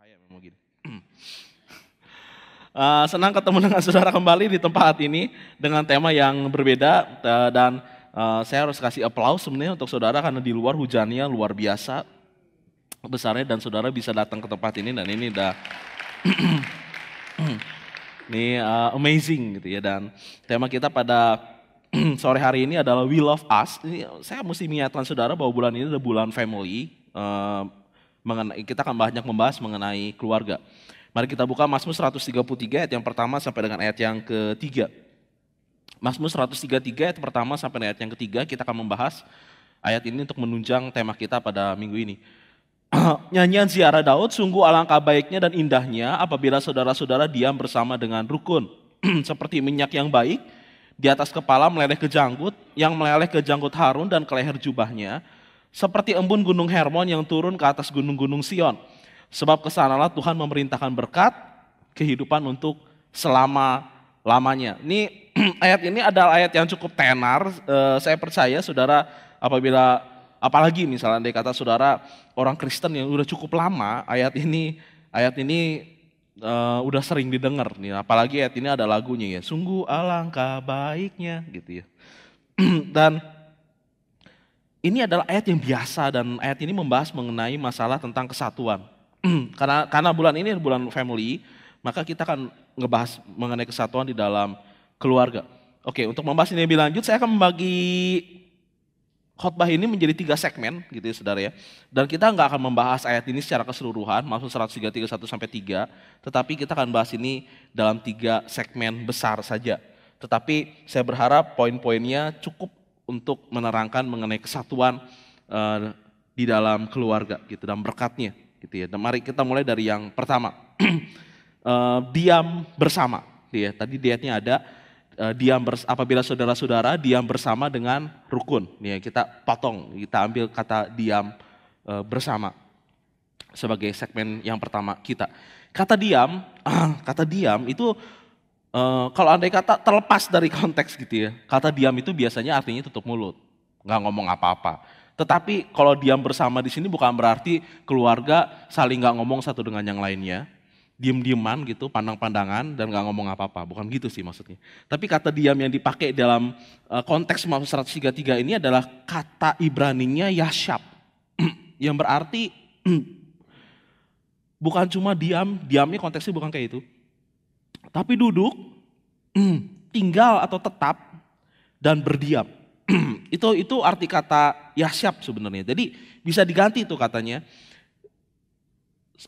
Bahaya memang gini. Senang ketemu dengan saudara kembali di tempat ini dengan tema yang berbeda dan saya harus kasih aplaus sebenarnya untuk saudara karena di luar hujannya luar biasa besarnya dan saudara bisa datang ke tempat ini dan ini udah ini amazing gitu ya. Dan tema kita pada sore hari ini adalah We Love Us. Saya mesti mengingatkan saudara bahwa bulan ini adalah bulan family. Kita akan banyak membahas mengenai keluarga. Mari kita buka Mazmur 133 ayat yang pertama sampai dengan ayat yang ketiga. Mazmur 133 ayat pertama sampai dengan ayat yang ketiga kita akan membahas ayat ini untuk menunjang tema kita pada minggu ini. Nyanyian ziarah Daud, sungguh alangkah baiknya dan indahnya apabila saudara-saudara diam bersama dengan rukun. Seperti minyak yang baik di atas kepala meleleh ke janggut, yang meleleh ke janggut Harun dan ke leher jubahnya. Seperti embun gunung Hermon yang turun ke atas gunung-gunung Sion. Sebab kesanalah Tuhan memerintahkan berkat, kehidupan untuk selama-lamanya. Ini ayat ini adalah ayat yang cukup tenar. Saya percaya saudara apabila, apalagi misalnya andai kata saudara orang Kristen yang udah cukup lama, ayat ini udah sering didengar nih. Apalagi ayat ini ada lagunya ya, sungguh alangkah baiknya gitu ya. Dan ini adalah ayat yang biasa dan ayat ini membahas mengenai masalah tentang kesatuan. Karena bulan ini bulan family, maka kita akan ngebahas mengenai kesatuan di dalam keluarga. Oke, untuk membahas ini lebih lanjut, saya akan membagi khotbah ini menjadi 3 segmen gitu ya saudara ya. Dan kita nggak akan membahas ayat ini secara keseluruhan, Mazmur 133 1 sampai 3, tetapi kita akan bahas ini dalam 3 segmen besar saja. Tetapi saya berharap poin-poinnya cukup untuk menerangkan mengenai kesatuan di dalam keluarga gitu dan berkatnya gitu ya. Dan mari kita mulai dari yang pertama. Diam bersama ya. Tadi dietnya ada apabila saudara-saudara diam bersama dengan rukun. Ya, kita potong, kita ambil kata diam bersama sebagai segmen yang pertama kita. Kata diam itu kalau andai kata terlepas dari konteks gitu ya, kata diam itu biasanya artinya tutup mulut, nggak ngomong apa-apa. Tetapi kalau diam bersama di sini bukan berarti keluarga saling nggak ngomong satu dengan yang lainnya, diem-dieman gitu, pandang-pandangan dan nggak ngomong apa-apa, bukan gitu sih maksudnya. Tapi kata diam yang dipakai dalam konteks Mazmur 133 ini adalah kata Ibraninya yashab, yang berarti bukan cuma diamnya konteksnya bukan kayak itu. Tapi duduk, tinggal atau tetap, dan berdiam. Itu arti kata yashab sebenarnya. Jadi bisa diganti itu katanya.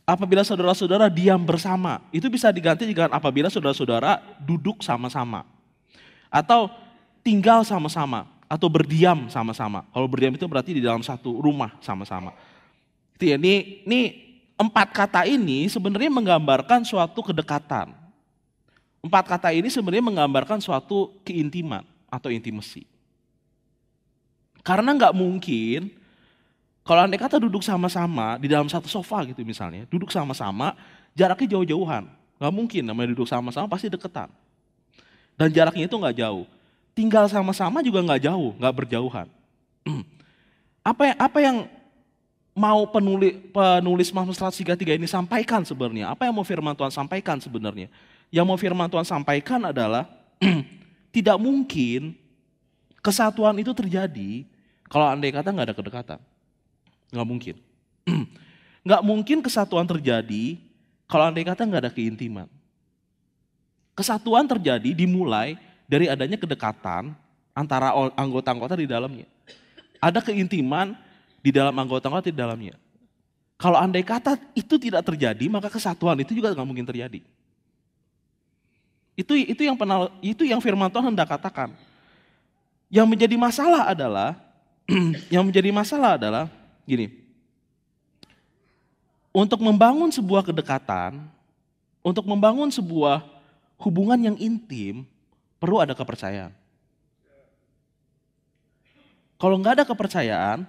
Apabila saudara-saudara diam bersama, itu bisa diganti dengan apabila saudara-saudara duduk sama-sama. Atau tinggal sama-sama, atau berdiam sama-sama. Kalau berdiam itu berarti di dalam satu rumah sama-sama. Ini 4 kata ini sebenarnya menggambarkan suatu kedekatan. 4 kata ini sebenarnya menggambarkan suatu keintiman atau intimasi. Karena nggak mungkin kalau andai kata duduk sama-sama di dalam satu sofa gitu misalnya, duduk sama-sama jaraknya jauh-jauhan. Nggak mungkin namanya duduk sama-sama pasti deketan. Dan jaraknya itu nggak jauh. Tinggal sama-sama juga nggak jauh, nggak berjauhan. Apa yang mau penulis Mazmur 133 ini sampaikan sebenarnya? Apa yang mau firman Tuhan sampaikan sebenarnya? Yang mau firman Tuhan sampaikan adalah tidak mungkin kesatuan itu terjadi kalau andai kata nggak ada kedekatan. Nggak mungkin. Nggak mungkin kesatuan terjadi kalau andai kata nggak ada keintiman. Kesatuan terjadi dimulai dari adanya kedekatan antara anggota-anggota di dalamnya. Ada keintiman di dalam anggota-anggota di dalamnya. Kalau andai kata itu tidak terjadi, maka kesatuan itu juga nggak mungkin terjadi. Itu yang firman Tuhan hendak katakan. Yang menjadi masalah adalah gini. Untuk membangun sebuah kedekatan, untuk membangun sebuah hubungan yang intim, perlu ada kepercayaan. Kalau nggak ada kepercayaan,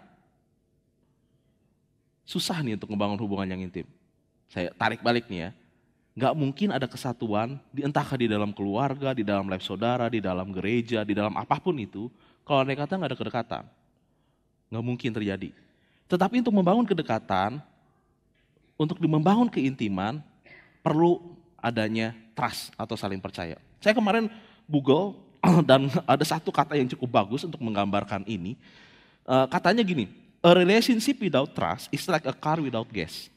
susah nih untuk membangun hubungan yang intim. Saya tarik balik nih ya. Nggak mungkin ada kesatuan, entahkah di dalam keluarga, di dalam life saudara, di dalam gereja, di dalam apapun itu, kalau andai kata nggak ada kedekatan. Nggak mungkin terjadi. Tetapi untuk membangun kedekatan, untuk membangun keintiman perlu adanya trust atau saling percaya. Saya kemarin Google dan ada satu kata yang cukup bagus untuk menggambarkan ini. Katanya gini, a relationship without trust is like a car without gas.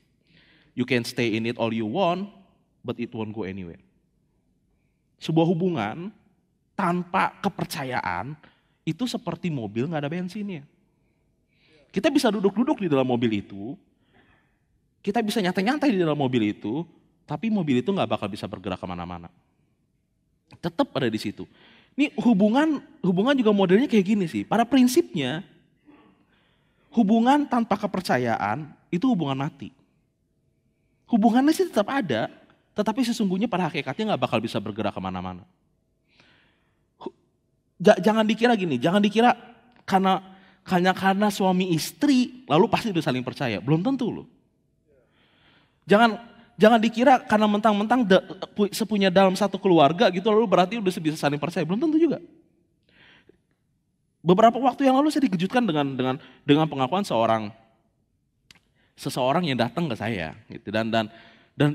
You can stay in it all you want, but it won't go anywhere. Sebuah hubungan tanpa kepercayaan itu seperti mobil nggak ada bensinnya. Kita bisa duduk-duduk di dalam mobil itu, kita bisa nyantai-nyantai di dalam mobil itu, tapi mobil itu nggak bakal bisa bergerak kemana-mana. Tetap ada di situ. Ini hubungan juga modelnya kayak gini sih. Pada prinsipnya, hubungan tanpa kepercayaan itu hubungan mati. Hubungannya sih tetap ada, tetapi sesungguhnya pada hakikatnya nggak bakal bisa bergerak kemana-mana. Jangan dikira gini, jangan dikira karena suami istri lalu pasti udah saling percaya. Belum tentu loh. Jangan dikira karena mentang-mentang sepunya dalam satu keluarga gitu lalu berarti udah bisa saling percaya. Belum tentu juga. Beberapa waktu yang lalu saya dikejutkan dengan pengakuan seseorang yang datang ke saya gitu dan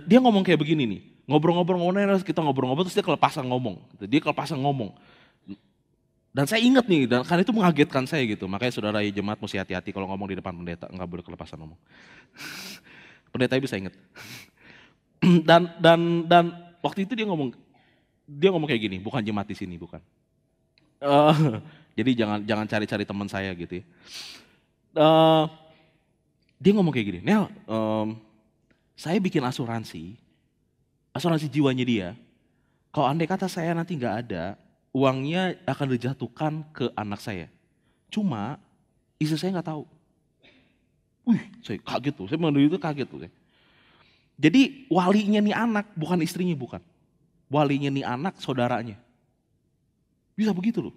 dia ngomong kayak begini nih. Ngobrol-ngobrol kita ngobrol-ngobrol terus dia kelepasan ngomong. Gitu. Dia kelepasan ngomong. Dan saya ingat nih, dan kan itu mengagetkan saya gitu. Makanya saudara jemaat mesti hati-hati kalau ngomong di depan pendeta, nggak boleh kelepasan ngomong. Pendeta bisa ingat. Dan waktu itu dia ngomong kayak gini, bukan jemaat di sini, bukan. Jadi jangan cari-cari teman saya gitu ya. Dia ngomong kayak gini, Nel, saya bikin asuransi jiwanya dia. Kalau andai kata saya nanti nggak ada, uangnya akan dijatuhkan ke anak saya. Cuma istri saya nggak tahu. Saya kaget tuh. Saya mendengar itu kaget tuh. Jadi walinya nih anak, bukan istrinya, bukan. Walinya nih anak, saudaranya. Bisa begitu loh.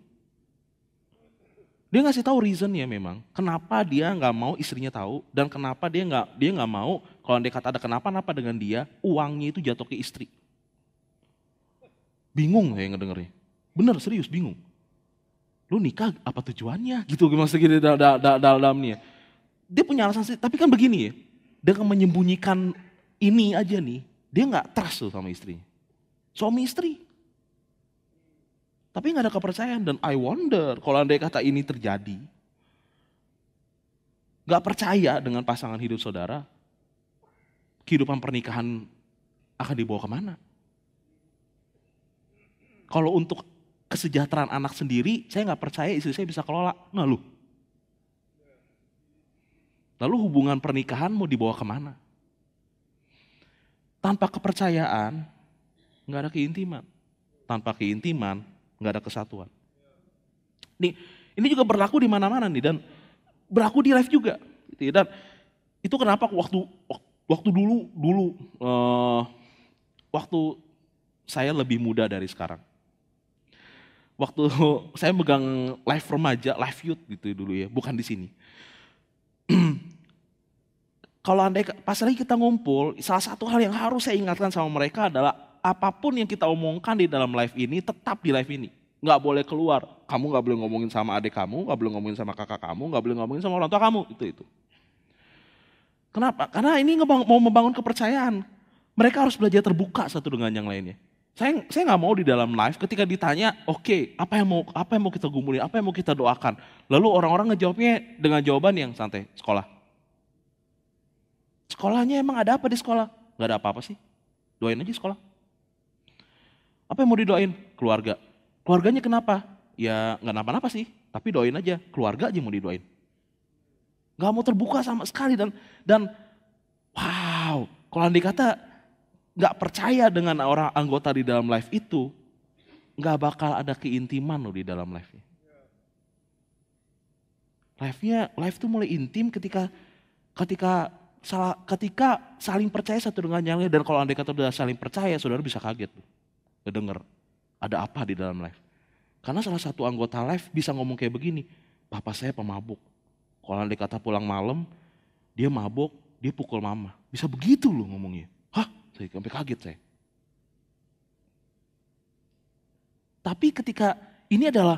Dia ngasih tahu reasonnya memang. Kenapa dia nggak mau istrinya tahu dan kenapa dia nggak mau kalau dia kata ada kenapa-napa dengan dia, uangnya itu jatuh ke istri. Bingung saya ngedengernya. Bener, serius bingung. Lu nikah apa tujuannya? Gitu maksudnya dalamnya. Dia punya alasan sih, tapi kan begini ya. Dia akan menyembunyikan ini aja nih. Dia gak trust tuh sama istrinya. Suami istri. Tapi gak ada kepercayaan dan I wonder kalau andai kata ini terjadi. Gak percaya dengan pasangan hidup saudara. Kehidupan pernikahan akan dibawa kemana? Kalau untuk kesejahteraan anak sendiri, saya nggak percaya istri saya bisa kelola. Nah lalu hubungan pernikahan mau dibawa kemana? Tanpa kepercayaan, nggak ada keintiman. Tanpa keintiman, nggak ada kesatuan. Ini juga berlaku di mana-mana nih dan berlaku di live juga. Dan itu kenapa waktu dulu waktu saya lebih muda dari sekarang. Waktu saya megang live remaja, live youth gitu dulu ya, bukan di sini. Kalau andai pas lagi kita ngumpul, salah satu hal yang harus saya ingatkan sama mereka adalah apapun yang kita omongkan di dalam live ini tetap di live ini. Nggak boleh keluar. Kamu nggak boleh ngomongin sama adik kamu, nggak boleh ngomongin sama kakak kamu, nggak boleh ngomongin sama orang tua kamu. Itu. Kenapa? Karena ini mau membangun kepercayaan. Mereka harus belajar terbuka satu dengan yang lainnya. Saya nggak mau di dalam live ketika ditanya, oke, apa yang mau kita gumulin, apa yang mau kita doakan. Lalu orang-orang ngejawabnya dengan jawaban yang santai, sekolah. Sekolahnya emang ada apa di sekolah? Nggak ada apa-apa sih, doain aja sekolah. Apa yang mau didoain? Keluarga. Keluarganya kenapa? Ya nggak napa-napa sih, tapi doain aja, keluarga aja mau didoain. Nggak mau terbuka sama sekali dan wow, kalau andai kata nggak percaya dengan orang anggota di dalam live itu, nggak bakal ada keintiman loh di dalam live-nya. Live itu mulai intim ketika saling percaya satu dengan yang lain dan kalau andai kata udah saling percaya, saudara bisa kaget tuh, ngedenger ada apa di dalam live. Karena salah satu anggota live bisa ngomong kayak begini, bapak saya pemabuk. Kalau andai kata pulang malam, dia mabuk, dia pukul mama. Bisa begitu loh ngomongnya. Hah? Sampai kaget saya. Tapi ketika ini adalah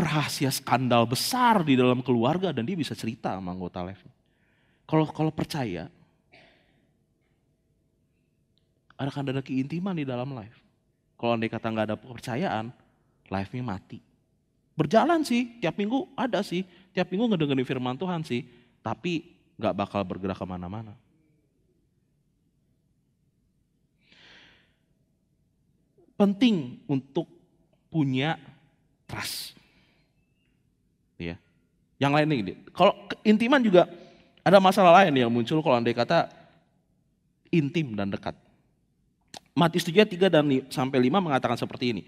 rahasia skandal besar di dalam keluarga dan dia bisa cerita sama anggota live. Kalau percaya, akan ada keintiman di dalam live. Kalau andai kata nggak ada kepercayaan, live-nya mati. Berjalan sih, tiap minggu ada sih, tiap minggu ngedengerin firman Tuhan sih, tapi nggak bakal bergerak kemana-mana. Penting untuk punya trust. Ya. Yang lain nih, kalau keintiman juga ada masalah lain yang muncul kalau andai kata intim dan dekat. Matius 3 dan sampai 5 mengatakan seperti ini.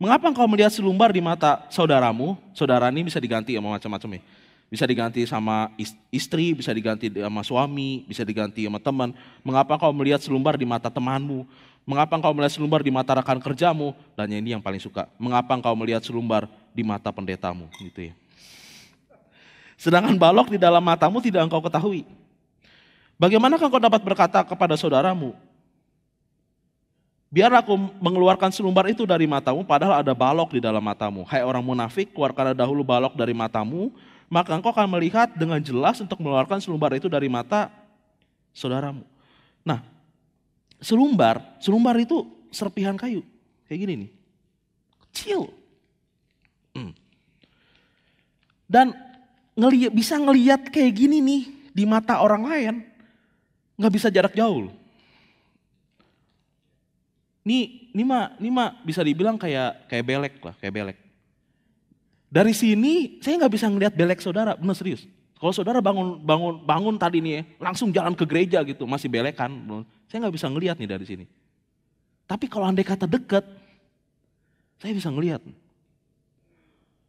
Mengapa engkau melihat selumbar di mata saudaramu? Saudara ini bisa diganti sama macam-macam ya. Bisa diganti sama istri, bisa diganti sama suami, bisa diganti sama teman. Mengapa engkau melihat selumbar di mata temanmu? Mengapa engkau melihat selumbar di mata rekan kerjamu? Dan ini yang paling suka. Mengapa engkau melihat selumbar di mata pendetamu? Gitu ya. Sedangkan balok di dalam matamu tidak engkau ketahui. Bagaimana engkau dapat berkata kepada saudaramu, biar aku mengeluarkan selumbar itu dari matamu, padahal ada balok di dalam matamu. Hai orang munafik, keluarkanlah dahulu balok dari matamu, maka engkau akan melihat dengan jelas untuk mengeluarkan selumbar itu dari mata saudaramu. Nah, selumbar itu serpihan kayu, kayak gini nih, kecil. Dan bisa ngelihat kayak gini nih di mata orang lain, nggak bisa jarak jauh. Ini mah bisa dibilang kayak belek lah, kayak belek. Dari sini saya nggak bisa ngelihat belek saudara, benar serius. Kalau saudara bangun tadi nih ya, langsung jalan ke gereja gitu, masih belekan, saya nggak bisa ngelihat nih dari sini. Tapi kalau andai kata dekat, saya bisa ngelihat.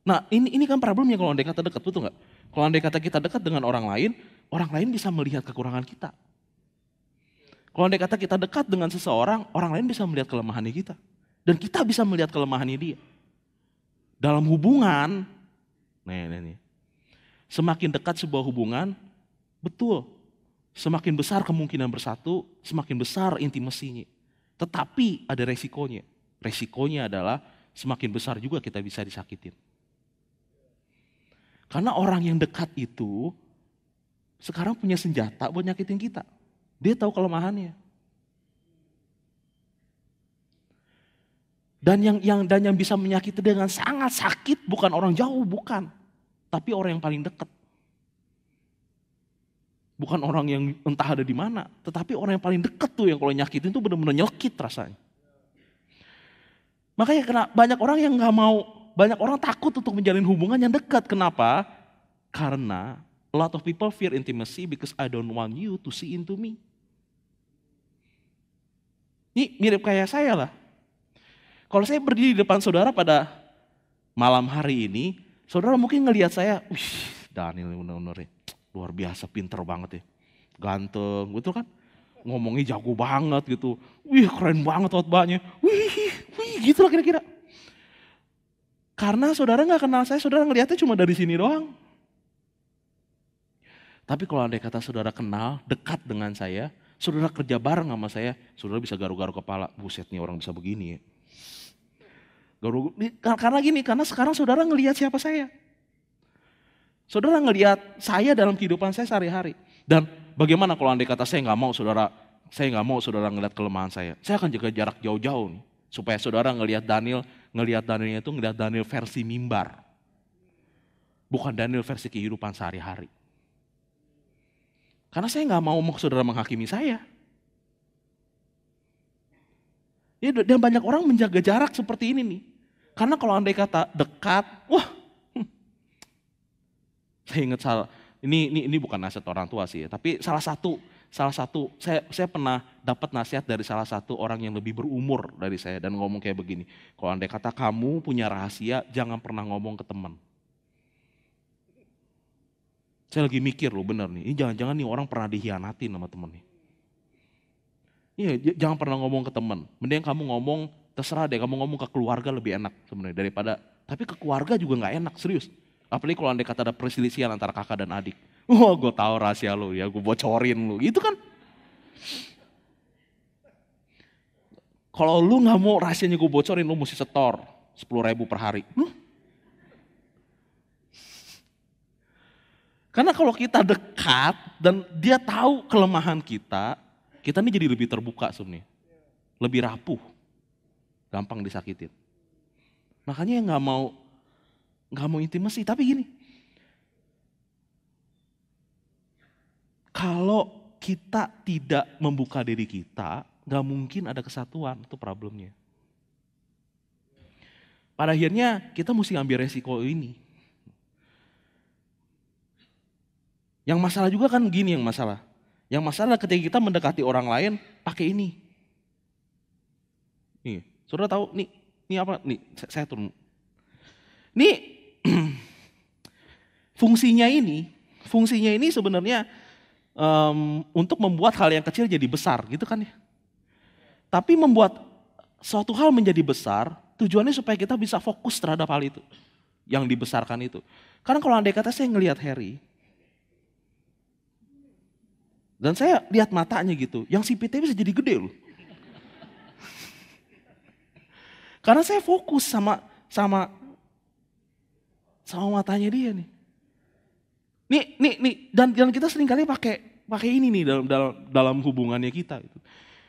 Nah ini kan problemnya kalau andai kata dekat, betul nggak? Kalau andai kata kita dekat dengan orang lain bisa melihat kekurangan kita. Kalau andai kata kita dekat dengan seseorang, orang lain bisa melihat kelemahannya kita. Dan kita bisa melihat kelemahannya dia. Dalam hubungan, nih. Semakin dekat sebuah hubungan, betul. Semakin besar kemungkinan bersatu, semakin besar intimasinya. Tetapi ada resikonya. Resikonya adalah semakin besar juga kita bisa disakitin. Karena orang yang dekat itu, sekarang punya senjata buat nyakitin kita. Dia tahu kelemahannya. Dan yang bisa menyakiti dengan sangat sakit bukan orang jauh, bukan. Tapi orang yang paling dekat. Bukan orang yang entah ada di mana, tetapi orang yang paling dekat tuh yang kalau nyakitin tuh benar-benar nyelkit rasanya. Makanya banyak orang yang nggak mau, banyak orang takut untuk menjalin hubungan yang dekat. Kenapa? Karena a lot of people fear intimacy because I don't want you to see into me. Ini mirip kayak saya lah. Kalau saya berdiri di depan saudara pada malam hari ini, saudara mungkin ngelihat saya, wih Daniel bener-bener luar biasa, pinter banget ya. Ganteng gitu kan. Ngomongnya jago banget gitu. Wih keren banget khotbahnya. Wih gitu lah kira-kira. Karena saudara gak kenal saya, saudara ngelihatnya cuma dari sini doang. Tapi kalau andai kata saudara kenal, dekat dengan saya, saudara kerja bareng sama saya, saudara bisa garu-garu kepala. Buset nih orang bisa begini ya. Karena sekarang saudara ngelihat siapa saya. Saudara ngelihat saya dalam kehidupan saya sehari-hari. Dan bagaimana kalau andai kata saya nggak mau saudara ngelihat kelemahan saya. Saya akan jaga jarak jauh-jauh nih. Supaya saudara ngelihat Danielnya itu ngelihat Daniel versi mimbar. Bukan Daniel versi kehidupan sehari-hari. Karena saya nggak mau saudara menghakimi saya. Ya, dan banyak orang menjaga jarak seperti ini nih. Karena kalau andai kata dekat, saya ingat ini bukan nasihat orang tua sih ya, tapi salah satu saya pernah dapat nasihat dari salah satu orang yang lebih berumur dari saya dan ngomong kayak begini. Kalau andai kata kamu punya rahasia, jangan pernah ngomong ke teman. Saya lagi mikir loh bener nih, ini jangan-jangan nih orang pernah dikhianatin sama temen nih. Iya, jangan pernah ngomong ke teman. Mending kamu ngomong, terserah deh, kamu ngomong ke keluarga lebih enak sebenarnya daripada. Tapi ke keluarga juga nggak enak, serius. Apalagi kalau andai kata ada perselisihan antara kakak dan adik. Oh, gue tahu rahasia lu ya, gue bocorin lu, gitu kan? Kalau lu nggak mau rahasianya gue bocorin, lu mesti setor 10.000 per hari. Karena kalau kita dekat dan dia tahu kelemahan kita ini jadi lebih terbuka sebenarnya. lebih rapuh, gampang disakitin. Makanya nggak mau intimasi. Tapi gini, kalau kita tidak membuka diri kita, nggak mungkin ada kesatuan, itu problemnya. Pada akhirnya kita mesti ambil resiko ini. Yang masalah juga kan gini yang masalah. Yang masalah ketika kita mendekati orang lain pakai ini. Nih, saudara tahu nih apa? Nih, saya turun. Nih, fungsinya ini sebenarnya untuk membuat hal yang kecil jadi besar, gitu kan ya. Tapi membuat suatu hal menjadi besar, tujuannya supaya kita bisa fokus terhadap hal itu, yang dibesarkan itu. Karena kalau andai kata saya ngelihat Harry, dan saya lihat matanya gitu, yang sipitnya bisa jadi gede loh. Karena saya fokus sama matanya dia nih. Nih, dan kita seringkali pakai ini nih dalam hubungannya kita.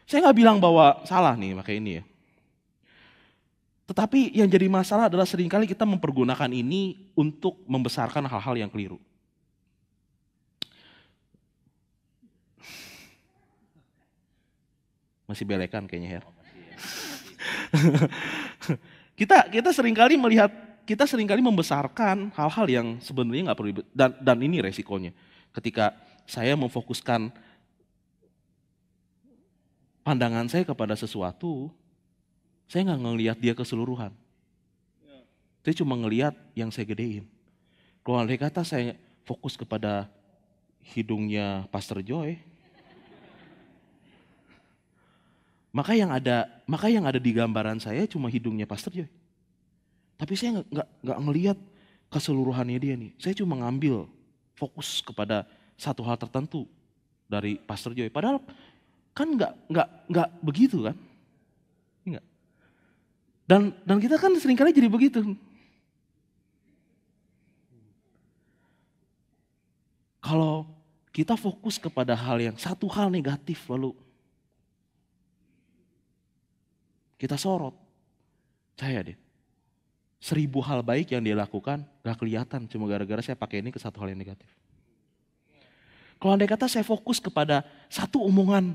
Saya nggak bilang bahwa salah nih pakai ini ya. Tetapi yang jadi masalah adalah seringkali kita mempergunakan ini untuk membesarkan hal-hal yang keliru. Masih belekan kayaknya Her. Kita seringkali membesarkan hal-hal yang sebenarnya nggak perlu, dan ini resikonya. Ketika saya memfokuskan pandangan saya kepada sesuatu, saya nggak ngelihat dia keseluruhan. Saya cuma ngelihat yang saya gedein. Kalau andai kata saya fokus kepada hidungnya Pastor Joy, maka yang ada di gambaran saya cuma hidungnya Pastor Joy. Tapi saya nggak ngelihat keseluruhannya dia nih. Saya cuma ngambil fokus kepada satu hal tertentu dari Pastor Joy. Padahal kan nggak begitu kan? Enggak. Dan kita kan seringkali jadi begitu. Kalau kita fokus kepada satu hal negatif lalu kita sorot, saya deh, 1000 hal baik yang dia lakukan gak kelihatan cuma gara-gara saya pakai ini ke satu hal yang negatif. Kalau andai kata saya fokus kepada satu omongan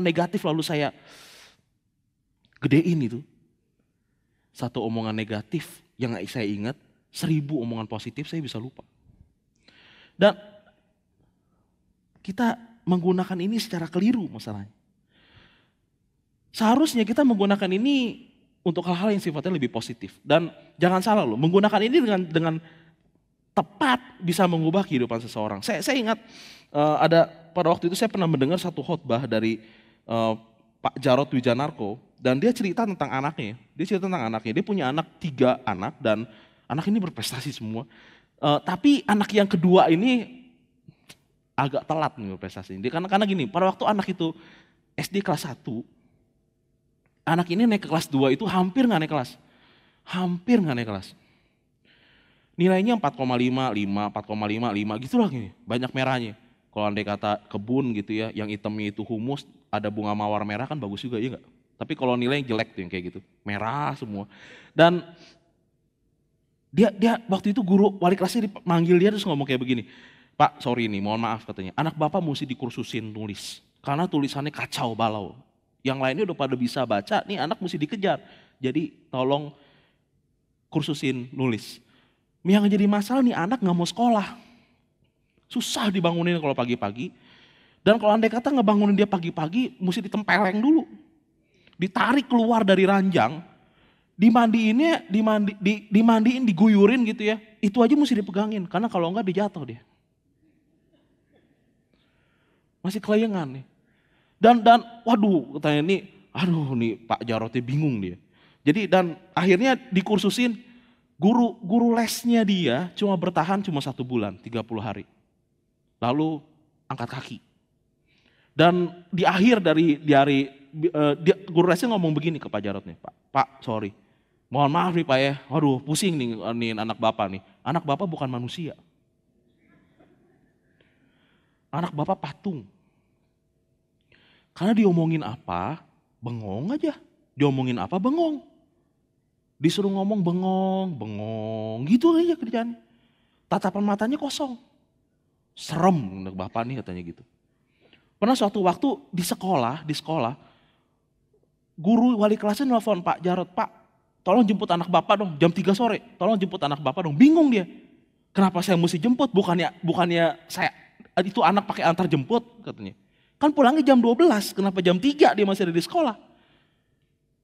negatif lalu saya gedein itu. Satu omongan negatif yang saya ingat, 1000 omongan positif saya bisa lupa. Dan kita menggunakan ini secara keliru masalahnya. Seharusnya kita menggunakan ini untuk hal-hal yang sifatnya lebih positif. Dan jangan salah loh, menggunakan ini dengan tepat bisa mengubah kehidupan seseorang. Saya ingat pada waktu itu saya pernah mendengar satu khotbah dari Pak Jarod Wijanarko, dan dia cerita tentang anaknya. Dia punya 3 anak dan anak ini berprestasi semua. Tapi anak yang kedua ini agak telat nih berprestasi. Karena gini, pada waktu anak itu SD kelas 1, anak ini naik ke kelas 2 itu hampir gak naik kelas. Nilainya 4,5, 4,5 gitu lah gini, banyak merahnya. Kalau andai kata kebun gitu ya, yang hitamnya itu humus, ada bunga mawar merah kan bagus juga, iya gak? Tapi kalau nilai jelek tuh yang kayak gitu, merah semua. Dan dia waktu itu guru wali kelasnya manggil dia terus ngomong kayak begini, Pak sorry nih, mohon maaf katanya, anak bapak mesti dikursusin nulis, karena tulisannya kacau balau. Yang lainnya udah pada bisa baca, nih anak mesti dikejar. Jadi tolong kursusin nulis. Yang jadi masalah nih anak gak mau sekolah. Susah dibangunin kalau pagi-pagi. Dan kalau andai kata ngebangunin dia pagi-pagi, mesti ditempeleng dulu. Ditarik keluar dari ranjang, dimandiin, diguyurin gitu ya. Itu aja mesti dipegangin, karena kalau enggak dia jatuh dia. Masih kelayangan nih. Dan waduh katanya nih Pak Jarotnya bingung dia. Jadi dan akhirnya dikursusin, guru lesnya dia cuma bertahan 1 bulan, 30 hari. Lalu angkat kaki. Dan di akhir guru lesnya ngomong begini ke Pak Jarotnya, Pak sorry, mohon maaf nih Pak ya, waduh pusing nih anak bapak nih. Anak bapak bukan manusia. Anak bapak patung. Karena diomongin apa, bengong aja. Diomongin apa, bengong. Disuruh ngomong bengong, gitu aja kerjaan. Tatapan matanya kosong. Serem untuk bapak nih katanya gitu. Pernah suatu waktu di sekolah, guru wali kelasnya nelfon Pak Jarod, Pak tolong jemput anak bapak dong, jam 3 sore, tolong jemput anak bapak dong. Bingung dia, kenapa saya mesti jemput, bukannya saya, itu anak pakai antar jemput katanya. Kan pulangnya jam 12, kenapa jam 3 dia masih ada di sekolah.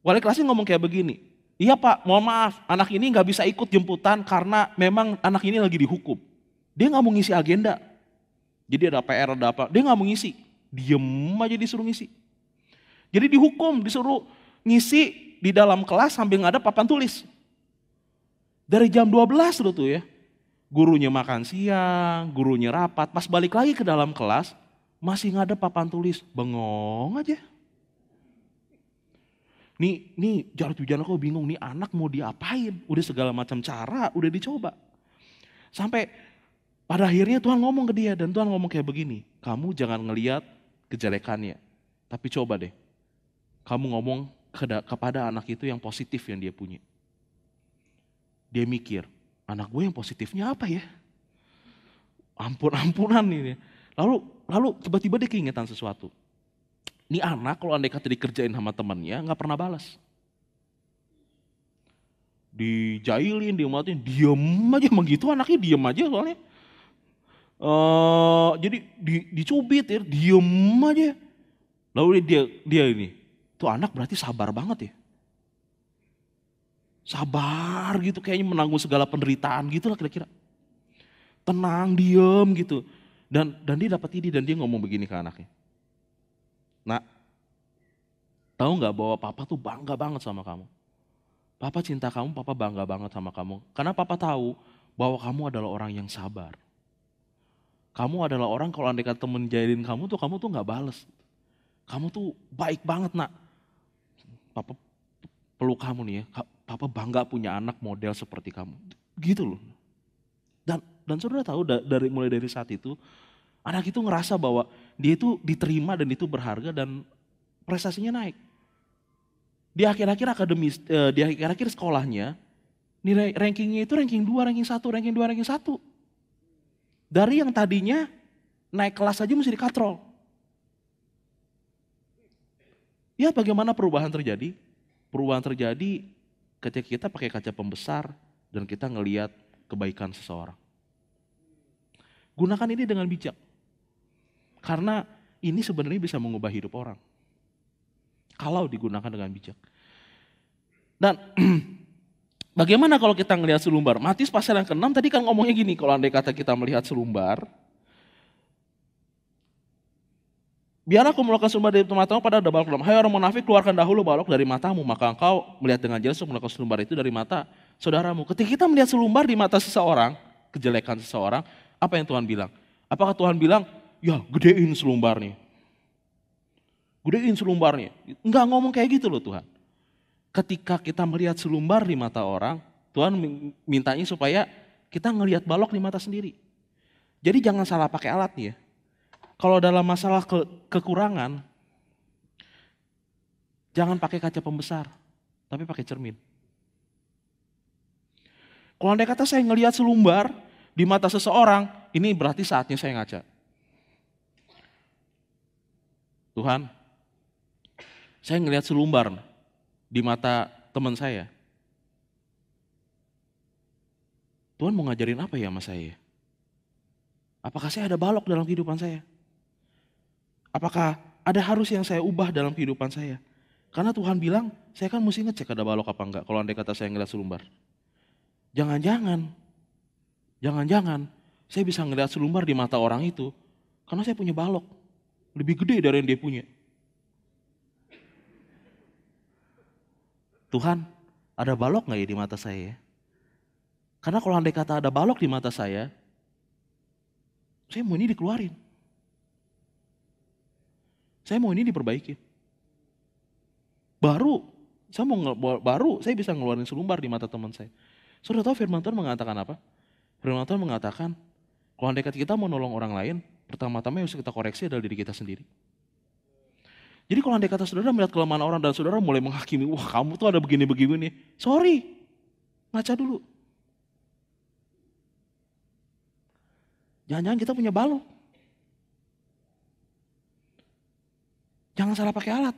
Wali kelasnya ngomong kayak begini, iya Pak, mohon maaf, anak ini gak bisa ikut jemputan karena memang anak ini lagi dihukum. Dia gak mau ngisi agenda, jadi ada PR, ada apa, dia gak mau ngisi, diem aja disuruh ngisi. Jadi dihukum, disuruh ngisi di dalam kelas sambil ngadep papan tulis. Dari jam 12 dulu tuh ya, gurunya makan siang, gurunya rapat, pas balik lagi ke dalam kelas, masih ngadep papan tulis, bengong aja. Nih Jarod Wijanoko bingung, nih anak mau diapain, udah segala macam cara, udah dicoba. Sampai pada akhirnya Tuhan ngomong ke dia, dan Tuhan ngomong kayak begini, kamu jangan ngelihat kejelekannya, tapi coba deh, kamu ngomong kepada anak itu yang positif yang dia punya. Dia mikir, anak gue yang positifnya apa ya? Ampun-ampunan ini. Lalu tiba-tiba dia keingetan sesuatu. Ini anak kalau andai kata dikerjain sama temannya nggak pernah balas. Dijailin, dimatiin, diem aja emang gitu anaknya diem aja soalnya. Jadi dicubit ya, diem aja. Lalu dia ini, tuh anak berarti sabar banget ya. Sabar gitu, kayaknya menanggung segala penderitaan gitu lah kira-kira. Tenang, diem gitu. Dan dia dapat ide dan dia ngomong begini ke anaknya. Nak, tahu nggak bahwa papa tuh bangga banget sama kamu. Papa cinta kamu, papa bangga banget sama kamu. Karena papa tahu bahwa kamu adalah orang yang sabar. Kamu adalah orang kalau andai kata temen jahilin kamu tuh nggak bales. Kamu tuh baik banget nak. Papa peluk kamu nih ya, papa bangga punya anak model seperti kamu. Gitu loh. Dan saudara tahu mulai dari saat itu, anak itu ngerasa bahwa dia itu diterima dan itu berharga dan prestasinya naik. Di akhir-akhir sekolahnya, nilai rankingnya itu ranking 2, ranking 1, ranking 2, ranking 1. Dari yang tadinya naik kelas aja mesti dikatrol. Ya bagaimana perubahan terjadi? Perubahan terjadi ketika kita pakai kaca pembesar dan kita ngelihat kebaikan seseorang. Gunakan ini dengan bijak. Karena ini sebenarnya bisa mengubah hidup orang. Kalau digunakan dengan bijak. Dan bagaimana kalau kita ngelihat selumbar? Matius pasal yang ke-6 tadi kan ngomongnya gini, kalau andai kata kita melihat selumbar, biar aku melakukan selumbar dari matamu pada ada balok dalam. Hai orang munafik, keluarkan dahulu balok dari matamu, maka engkau melihat dengan jelas untuk melakukan selumbar itu dari mata saudaramu. Ketika kita melihat selumbar di mata seseorang, kejelekan seseorang, apa yang Tuhan bilang? Apakah Tuhan bilang, ya gedein selumbarnya. Gedein selumbarnya. Enggak ngomong kayak gitu loh Tuhan. Ketika kita melihat selumbar di mata orang, Tuhan mintanya supaya kita ngelihat balok di mata sendiri. Jadi jangan salah pakai alat nih ya. Kalau dalam masalah kekurangan, jangan pakai kaca pembesar, tapi pakai cermin. Kalau andai kata saya ngelihat selumbar di mata seseorang, ini berarti saatnya saya ngaca. Tuhan, saya ngelihat selumbar di mata teman saya. Tuhan mau ngajarin apa ya sama saya? Apakah saya ada balok dalam kehidupan saya? Apakah ada harus yang saya ubah dalam kehidupan saya? Karena Tuhan bilang, saya kan mesti ngecek ada balok apa enggak kalau andai kata saya ngeliat selumbar. Jangan-jangan saya bisa ngeliat selumbar di mata orang itu karena saya punya balok. Lebih gede dari yang dia punya. Tuhan, ada balok gak ya di mata saya? Karena kalau andai kata ada balok di mata saya mau ini dikeluarin. Saya mau ini diperbaiki. Baru saya bisa ngeluarin selumbar di mata teman saya. Saudara tahu firman Tuhan mengatakan apa? Firman Tuhan mengatakan, kalau andai kata kita mau nolong orang lain, pertama-tama yang harus kita koreksi adalah diri kita sendiri. Jadi kalau andai kata saudara melihat kelemahan orang dan saudara mulai menghakimi, wah kamu tuh ada begini-begini, sorry, ngaca dulu. Jangan-jangan kita punya balok. Jangan salah pakai alat.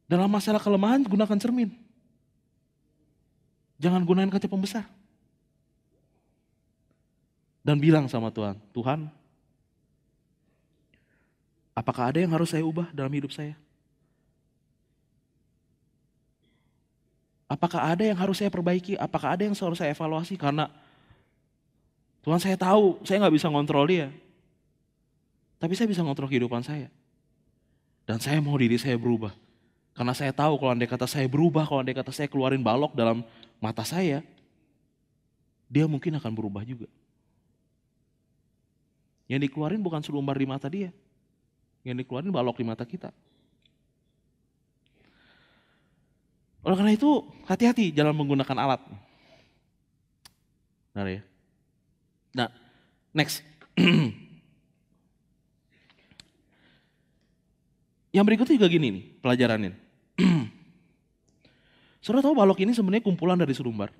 Dalam masalah kelemahan gunakan cermin. Jangan gunakan kaca pembesar. Dan bilang sama Tuhan, Tuhan, apakah ada yang harus saya ubah dalam hidup saya? Apakah ada yang harus saya perbaiki? Apakah ada yang harus saya evaluasi? Karena Tuhan saya tahu, saya nggak bisa ngontrol dia. Tapi saya bisa ngontrol kehidupan saya. Dan saya mau diri saya berubah. Karena saya tahu kalau andai kata saya berubah, kalau andai kata saya keluarin balok dalam mata saya, dia mungkin akan berubah juga. Yang dikeluarin bukan selumbar di mata dia. Yang dikeluarin balok di mata kita. Oleh karena itu, hati-hati dalam menggunakan alat. Benar ya? Nah, next. Yang berikutnya juga gini nih, pelajarannya. Saudara tahu balok ini sebenarnya kumpulan dari selumbar.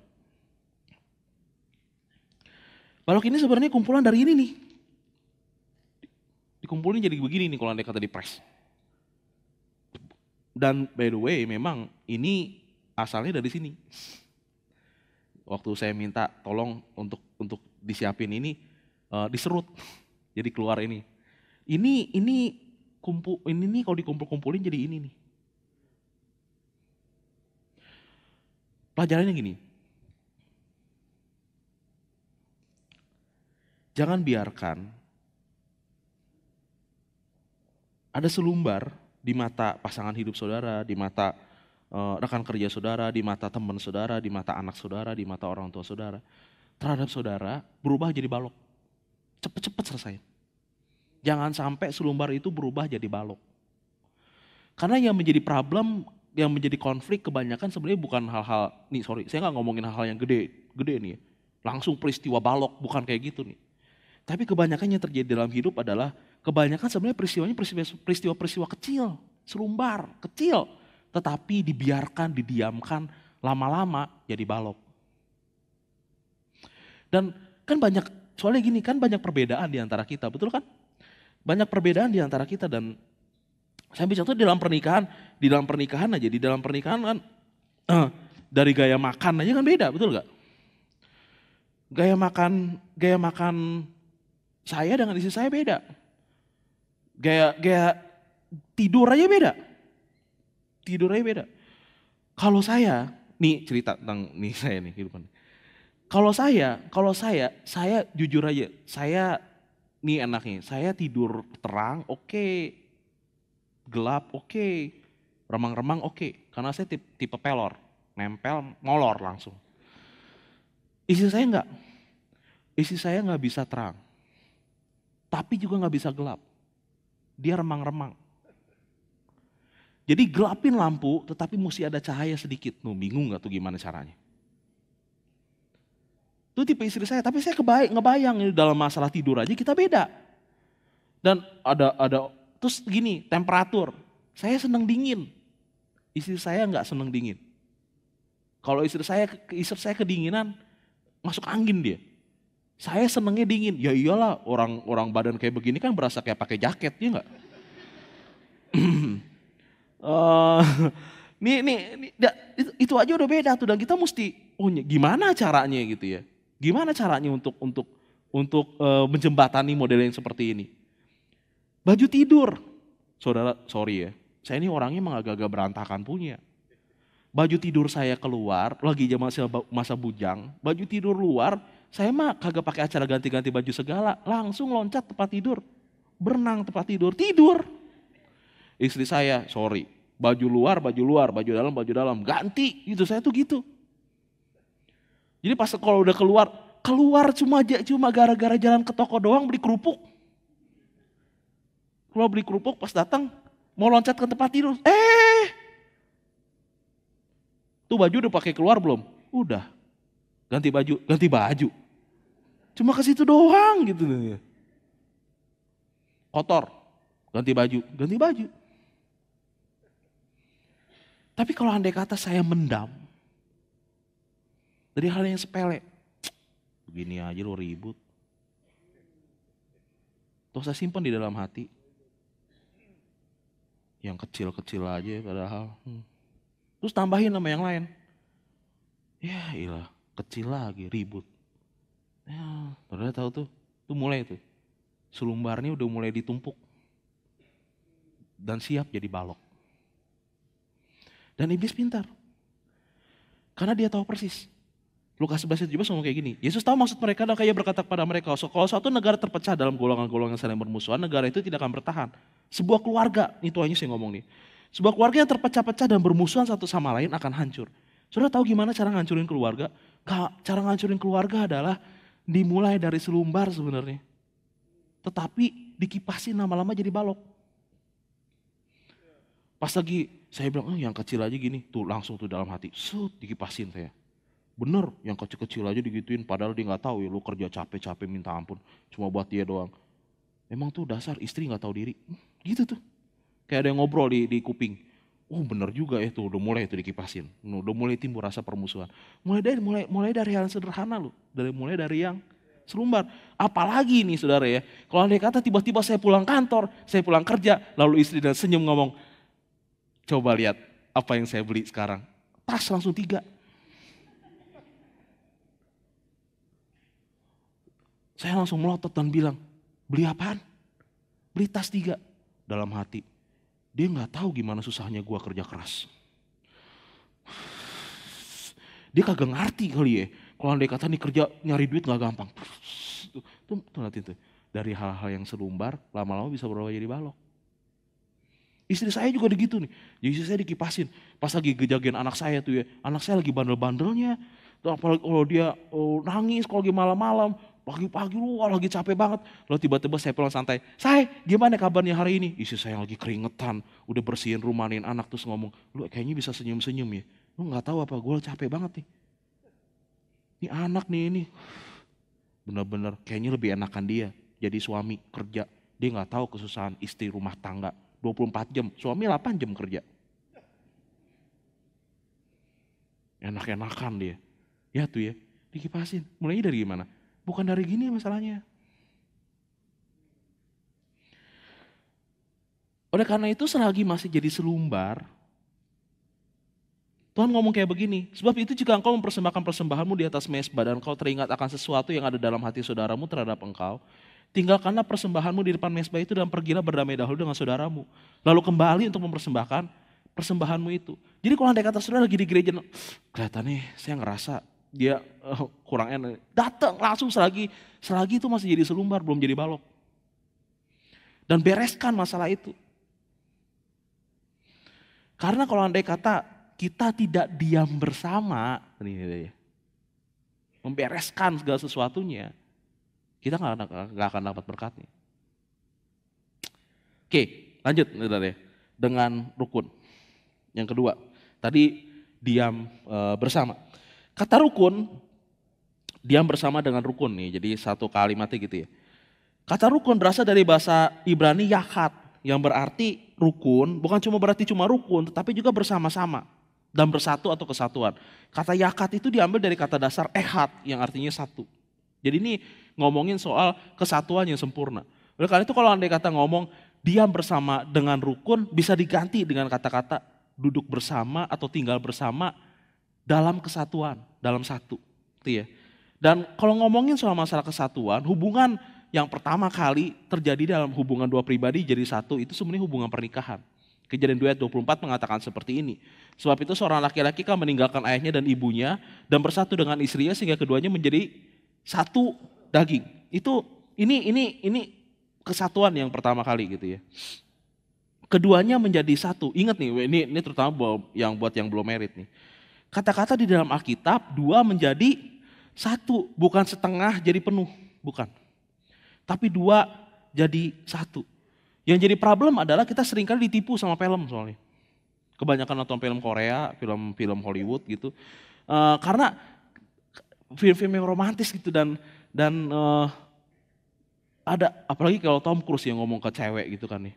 Balok ini sebenarnya kumpulan dari ini nih. Dikumpulin jadi begini nih kalau andai kata dipres. Dan by the way memang ini asalnya dari sini. Waktu saya minta tolong untuk disiapin ini diserut. Jadi keluar ini. Ini nih kalau dikumpul-kumpulin jadi ini nih. Pelajarannya gini. Jangan biarkan ada selumbar di mata pasangan hidup saudara, di mata rekan kerja saudara, di mata teman saudara, di mata anak saudara, di mata orang tua saudara. Terhadap saudara berubah jadi balok. Cepet-cepet selesai. Jangan sampai selumbar itu berubah jadi balok. Karena yang menjadi problem, yang menjadi konflik kebanyakan sebenarnya bukan hal-hal, saya nggak ngomongin hal-hal yang gede nih ya. Langsung peristiwa balok, bukan kayak gitu nih. Tapi kebanyakan yang terjadi dalam hidup adalah, kebanyakan sebenarnya peristiwanya peristiwa-peristiwa kecil, selumbar, kecil. Tetapi dibiarkan, didiamkan, lama-lama jadi balok. Dan kan banyak, soalnya gini kan banyak perbedaan di antara kita, betul kan? Banyak perbedaan di antara kita dan saya bicara tuh di dalam pernikahan aja, di dalam pernikahan kan dari gaya makan aja kan beda, betul gak? Gaya makan saya dengan istri saya beda. Gaya tidur aja beda. Kalau saya, nih cerita tentang nih saya nih kehidupan. Kalau saya jujur aja, saya nih enaknya, saya tidur terang oke, gelap oke, remang-remang oke. Karena saya tipe pelor, nempel molor langsung. Istri saya nggak bisa terang, tapi juga nggak bisa gelap. Dia remang-remang. Jadi gelapin lampu, tetapi mesti ada cahaya sedikit. Bingung nggak tuh gimana caranya? Itu tipe istri saya, tapi saya ngebayang dalam masalah tidur aja kita beda. Dan ada terus gini, temperatur. Saya senang dingin, istri saya nggak senang dingin. Kalau istri saya kedinginan, masuk angin dia. Saya senengnya dingin. Ya iyalah, orang badan kayak begini kan berasa kayak pakai jaket, ya enggak? Itu aja udah beda tuh, dan kita mesti gimana caranya gitu ya? Gimana caranya untuk menjembatani model yang seperti ini? Baju tidur. Saudara, sorry ya. Saya ini orangnya emang agak-agak berantakan punya. Baju tidur saya keluar, lagi masa bujang, baju tidur luar, saya mah kagak pakai acara ganti-ganti baju segala, langsung loncat tempat tidur, berenang tempat tidur. Istri saya, sorry, baju luar, baju dalam, ganti, gitu saya tuh gitu. Jadi pas kalau udah keluar cuma gara-gara jalan ke toko doang beli kerupuk. Kalau beli kerupuk pas datang mau loncat ke tempat tidur, tuh baju udah pakai keluar belum? Udah. Ganti baju. Cuma ke situ doang gitu. Ganti baju, ganti baju. Tapi kalau andai kata saya mendam dari hal yang sepele, begini aja lo ribut. Terus saya simpan di dalam hati. Yang kecil-kecil aja padahal. Terus tambahin sama yang lain. Ya ilah, kecil lagi, ribut. Ya, saudara tahu tuh mulai tuh. Selumbarnya udah mulai ditumpuk. Dan siap jadi balok. Dan iblis pintar. Karena dia tahu persis. Lukas 11:17 ngomong kayak gini. Yesus tahu maksud mereka dan kayak berkata kepada mereka, kalau suatu negara terpecah dalam golongan-golongan saling bermusuhan, negara itu tidak akan bertahan. Sebuah keluarga, itu aja saya ngomong nih. Sebuah keluarga yang terpecah-pecah dan bermusuhan satu sama lain akan hancur. Saudara tahu gimana cara ngancurin keluarga? Cara ngancurin keluarga adalah dimulai dari selumbar sebenarnya. Tetapi dikipasin lama-lama jadi balok. Pas lagi saya bilang, yang kecil aja gini, tuh langsung tuh dalam hati, dikipasin saya. Bener, yang kecil-kecil aja digituin, padahal dia nggak tahu ya, lu kerja capek-capek minta ampun, cuma buat dia doang. Emang tuh dasar istri nggak tahu diri, gitu tuh. Kayak ada yang ngobrol di kuping. Oh bener juga ya tuh, udah mulai tuh dikipasin, udah mulai timbul rasa permusuhan. Mulai dari hal sederhana loh, mulai dari yang selumbar. Apalagi nih saudara ya, kalau andai kata tiba-tiba saya pulang kantor, saya pulang kerja, lalu istri dan senyum ngomong, coba lihat apa yang saya beli sekarang. Tas langsung 3. Saya langsung melotot dan bilang, beli apaan? Beli tas 3. Dalam hati, dia gak tahu gimana susahnya gua kerja keras. Dia kagak ngerti kali ya, kalau andai kata nih kerja nyari duit gak gampang. Tuh nanti tuh, dari hal-hal yang selumbar, lama-lama bisa berubah jadi balok. Istri saya juga begitu nih, jadi istri saya dikipasin. Pas lagi ngejagain anak saya tuh ya, anak saya lagi bandel-bandelnya. Apalagi kalau dia nangis kalau lagi malam-malam, pagi-pagi lagi capek banget. Lalu tiba-tiba saya pulang santai, "Say, gimana kabarnya hari ini?" Istri saya lagi keringetan, udah bersihin rumah nih anak terus ngomong, "Lu kayaknya bisa senyum-senyum ya, lu gak tahu apa gue capek banget nih. Ini anak nih ini, bener-bener kayaknya lebih enakan dia jadi suami kerja. Dia gak tahu kesusahan istri rumah tangga. 24 jam, suami 8 jam kerja. Enak-enakan dia. Ya tuh ya, dikipasin. Mulainya dari gimana? Bukan dari gini masalahnya. Oleh karena itu selagi masih jadi selumbar, Tuhan ngomong kayak begini, sebab itu jika engkau mempersembahkan persembahanmu di atas mezbah dan engkau teringat akan sesuatu yang ada dalam hati saudaramu terhadap engkau, tinggalkanlah persembahanmu di depan mezbah itu dan pergilah berdamai dahulu dengan saudaramu. Lalu kembali untuk mempersembahkan persembahanmu itu. Jadi kalau andai kata saudara lagi di gereja, kelihatannya saya ngerasa dia kurang enak. Datang langsung selagi itu masih jadi selumbar, belum jadi balok. Dan bereskan masalah itu. Karena kalau andai kata kita tidak diam bersama, membereskan segala sesuatunya, kita nggak akan dapat berkatnya. Oke, lanjut saudara, dengan rukun. Yang kedua, tadi diam bersama. Kata rukun, diam bersama dengan rukun nih, jadi satu kalimatnya gitu ya. Kata rukun berasal dari bahasa Ibrani yakat, yang berarti rukun, bukan cuma berarti cuma rukun, tetapi juga bersama-sama dan bersatu atau kesatuan. Kata yakat itu diambil dari kata dasar ehad, yang artinya satu. Jadi ini ngomongin soal kesatuan yang sempurna. Oleh karena itu kalau andai kata ngomong diam bersama dengan rukun bisa diganti dengan kata-kata duduk bersama atau tinggal bersama dalam kesatuan, dalam satu. Gitu ya. Dan kalau ngomongin soal masalah kesatuan, hubungan yang pertama kali terjadi dalam hubungan dua pribadi jadi satu itu sebenarnya hubungan pernikahan. Kejadian 2 ayat 24 mengatakan seperti ini. Sebab itu seorang laki-laki kan meninggalkan ayahnya dan ibunya dan bersatu dengan istrinya sehingga keduanya menjadi satu daging. Ini kesatuan yang pertama kali gitu ya. Keduanya menjadi satu. Ingat nih, ini terutama buat yang belum married nih. Kata-kata di dalam Alkitab dua menjadi satu, bukan setengah jadi penuh, bukan. Tapi dua jadi satu. Yang jadi problem adalah kita seringkali ditipu sama film soalnya. Kebanyakan nonton film Korea, film Hollywood gitu. Karena film-film yang romantis gitu dan ada apalagi kalau Tom Cruise yang ngomong ke cewek gitu kan nih.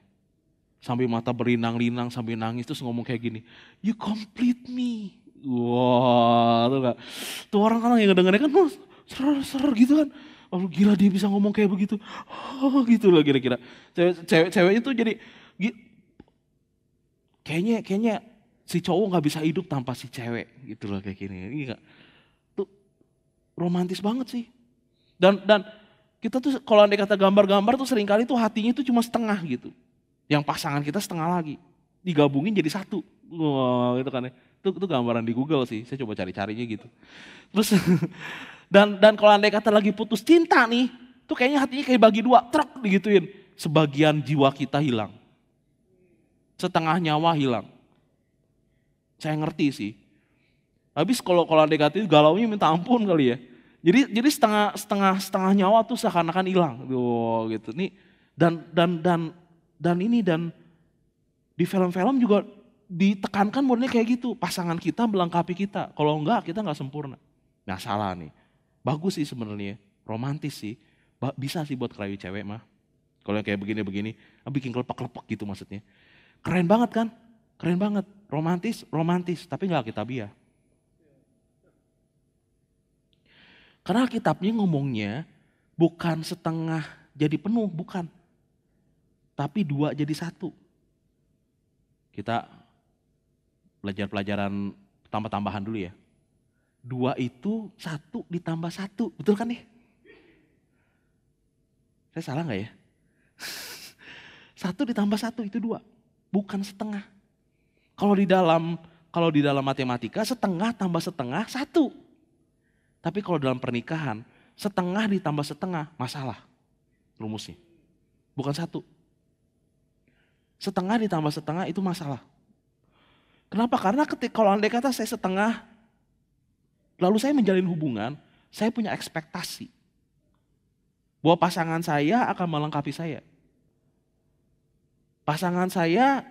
Sambil mata berinang-linang, sambil nangis, terus ngomong kayak gini, you complete me. Wah, tuh gak? Tuh orang-orang yang ngedengernya kan, oh, ser gitu kan. Oh gila dia bisa ngomong kayak begitu. Oh gitu loh kira-kira. Ceweknya tuh jadi, kayaknya si cowok gak bisa hidup tanpa si cewek gitu loh kayak gini. Iya, tuh romantis banget sih. Dan kita tuh kalau andai kata gambar-gambar tuh seringkali tuh hatinya tuh cuma setengah gitu. Yang pasangan kita setengah lagi. Digabungin jadi satu. Wah gitu kan ya. Itu gambaran di Google sih. Saya coba cari-carinya gitu. Terus dan kalau andai kata lagi putus cinta nih. Tuh kayaknya hatinya kayak bagi dua. Truk digituin. Sebagian jiwa kita hilang. Setengah nyawa hilang. Saya ngerti sih. Habis kalau andai kata itu galaunya minta ampun kali ya. Jadi setengah nyawa tuh seakan-akan hilang. Tuh gitu. Nih dan di film-film juga ditekankan modelnya kayak gitu. Pasangan kita melengkapi kita. Kalau enggak kita enggak sempurna. Nah salah nih. Bagus sih sebenarnya. Romantis sih. Bisa sih buat kerayu cewek mah. Kalau yang kayak begini-begini. Bikin kelepek-kelepek gitu maksudnya. Keren banget kan? Keren banget. Romantis. Tapi enggak Alkitabiah. Karena Alkitabnya ngomongnya bukan setengah jadi penuh. Bukan. Tapi dua jadi satu. Kita belajar pelajaran tambah-tambahan dulu ya. Dua itu satu ditambah satu, betul kan nih? Saya salah nggak ya? Satu ditambah satu itu dua, bukan setengah. Kalau di dalam matematika setengah tambah setengah satu. Tapi kalau dalam pernikahan setengah ditambah setengah masalah rumusnya, bukan satu. Setengah ditambah setengah itu masalah. Kenapa? Karena kalau andai kata saya setengah, lalu saya menjalin hubungan, saya punya ekspektasi bahwa pasangan saya akan melengkapi saya. Pasangan saya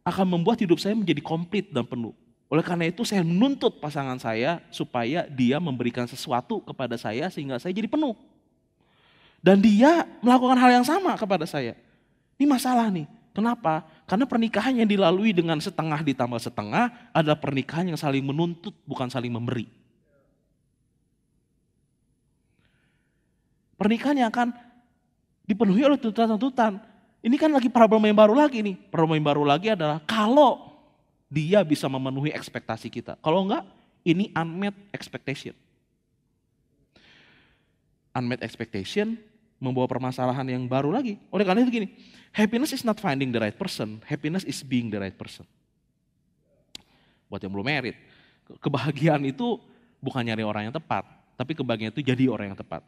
akan membuat hidup saya menjadi komplit dan penuh. Oleh karena itu saya menuntut pasangan saya supaya dia memberikan sesuatu kepada saya sehingga saya jadi penuh. Dan dia melakukan hal yang sama kepada saya. Ini masalah nih. Kenapa? Karena pernikahan yang dilalui dengan setengah ditambah setengah adalah pernikahan yang saling menuntut, bukan saling memberi. Pernikahan yang akan dipenuhi oleh tuntutan-tuntutan. Ini kan lagi problem yang baru lagi nih. Problem yang baru lagi adalah kalau dia bisa memenuhi ekspektasi kita. Kalau enggak, ini unmet expectation. Unmet expectation membawa permasalahan yang baru lagi. Oleh karena itu gini, happiness is not finding the right person, happiness is being the right person. Buat yang belum married, kebahagiaan itu bukan nyari orang yang tepat, tapi kebahagiaan itu jadi orang yang tepat.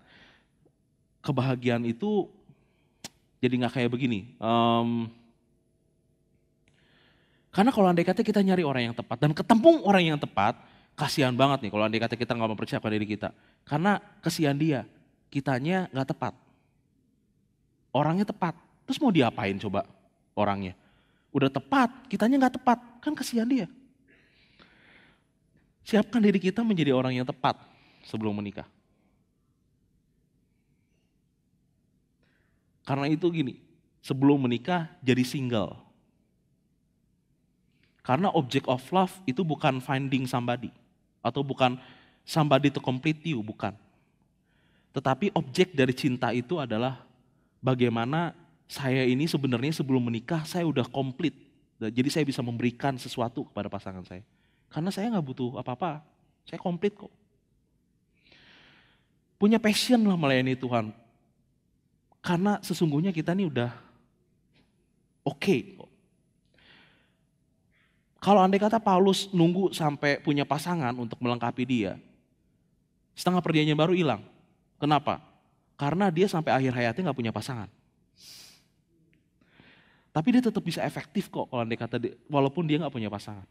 Kebahagiaan itu jadi gak kayak begini. Karena kalau andai kata kita nyari orang yang tepat dan ketemu orang yang tepat, kasihan banget nih kalau andai kata kita gak mempersiapkan diri kita. Karena kasihan dia, kitanya gak tepat. Orangnya tepat, terus mau diapain coba orangnya? Udah tepat, kitanya gak tepat, kan kasihan dia. Siapkan diri kita menjadi orang yang tepat sebelum menikah. Karena itu gini, sebelum menikah jadi single. Karena object of love itu bukan finding somebody. Atau bukan somebody to complete you, bukan. Tetapi objek dari cinta itu adalah bagaimana saya ini sebenarnya sebelum menikah saya udah komplit. Jadi saya bisa memberikan sesuatu kepada pasangan saya. Karena saya gak butuh apa-apa, saya komplit kok. Punya passion lah melayani Tuhan. Karena sesungguhnya kita ini udah oke kok. Kalau andai kata Paulus nunggu sampai punya pasangan untuk melengkapi dia, setengah perjanjian baru hilang. Kenapa? Karena dia sampai akhir hayatnya gak punya pasangan. Tapi dia tetap bisa efektif kok kalau andai kata walaupun dia gak punya pasangan.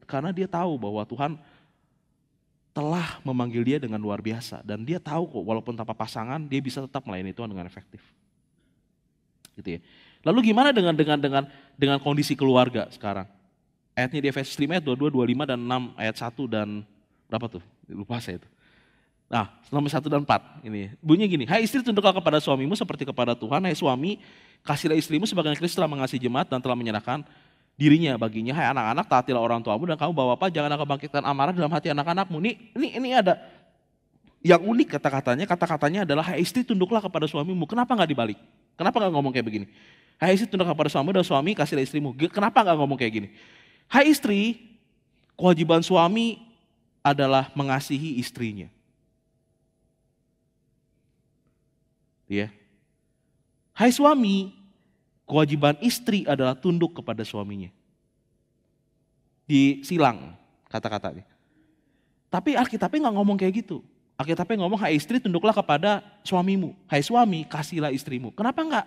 Karena dia tahu bahwa Tuhan telah memanggil dia dengan luar biasa. Dan dia tahu kok walaupun tanpa pasangan dia bisa tetap melayani Tuhan dengan efektif. Gitu ya. Lalu gimana dengan kondisi keluarga sekarang? Ayatnya di Efesus 5 ayat 22, 25 dan 6 ayat 1 dan berapa tuh? Lupa saya itu. Nah, nomor 1 dan 4 ini. Bunyinya gini, hai istri tunduklah kepada suamimu seperti kepada Tuhan, hai suami Kasihlah istrimu sebagaimana Kristus telah mengasihi jemaat dan telah menyerahkan dirinya baginya. Hai anak-anak, taatilah orang tuamu, dan kamu bapak-bapak jangan akan bangkitkan amarah dalam hati anak-anakmu. Ini ada yang unik kata-katanya adalah, hai istri tunduklah kepada suamimu. Kenapa nggak dibalik? Kenapa nggak ngomong kayak begini? Hai istri tunduklah kepada suamimu, dan suami kasihlah istrimu. Kenapa nggak ngomong kayak gini? Hai istri, kewajiban suami adalah mengasihi istrinya. Ya. Hai suami, kewajiban istri adalah tunduk kepada suaminya. Disilang kata-katanya. Tapi Alkitabnya nggak ngomong kayak gitu. Alkitabnya ngomong, hai istri tunduklah kepada suamimu. Hai suami, kasihlah istrimu. Kenapa nggak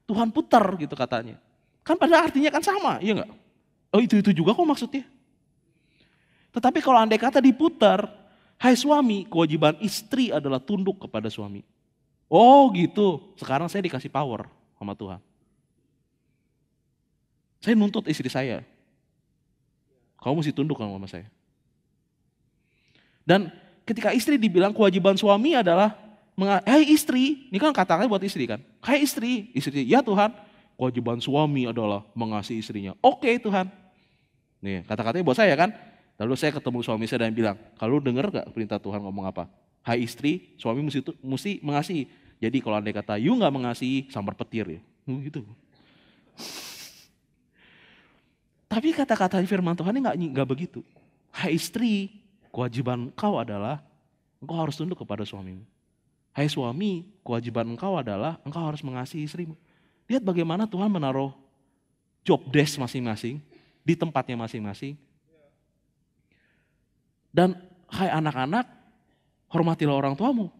Tuhan putar gitu katanya? Kan pada artinya kan sama, iya nggak? Oh itu juga kok maksudnya. Tetapi kalau andai kata diputar, hai suami, kewajiban istri adalah tunduk kepada suami. Oh gitu, sekarang saya dikasih power sama Tuhan. Saya nuntut istri saya. Kamu mesti tunduk sama saya. Dan ketika istri dibilang kewajiban suami adalah, hai istri, ini kan kata-kata buat istri kan. Hai istri, ya Tuhan, kewajiban suami adalah mengasihi istrinya. Oke Tuhan. Nih kata-katanya buat saya kan. Lalu saya ketemu suami saya dan bilang, kalau dengar gak perintah Tuhan ngomong apa? Hai istri, suami mesti mengasihi. Jadi kalau andai kata you gak mengasihi, sambar petir ya. Gitu. Tapi kata-kata firman Tuhan ini gak begitu. Hai istri, kewajiban engkau adalah engkau harus tunduk kepada suamimu. Hai suami, kewajiban engkau adalah engkau harus mengasihi istrimu. Lihat bagaimana Tuhan menaruh job desk masing-masing di tempatnya masing-masing. Dan hai anak-anak, hormatilah orang tuamu.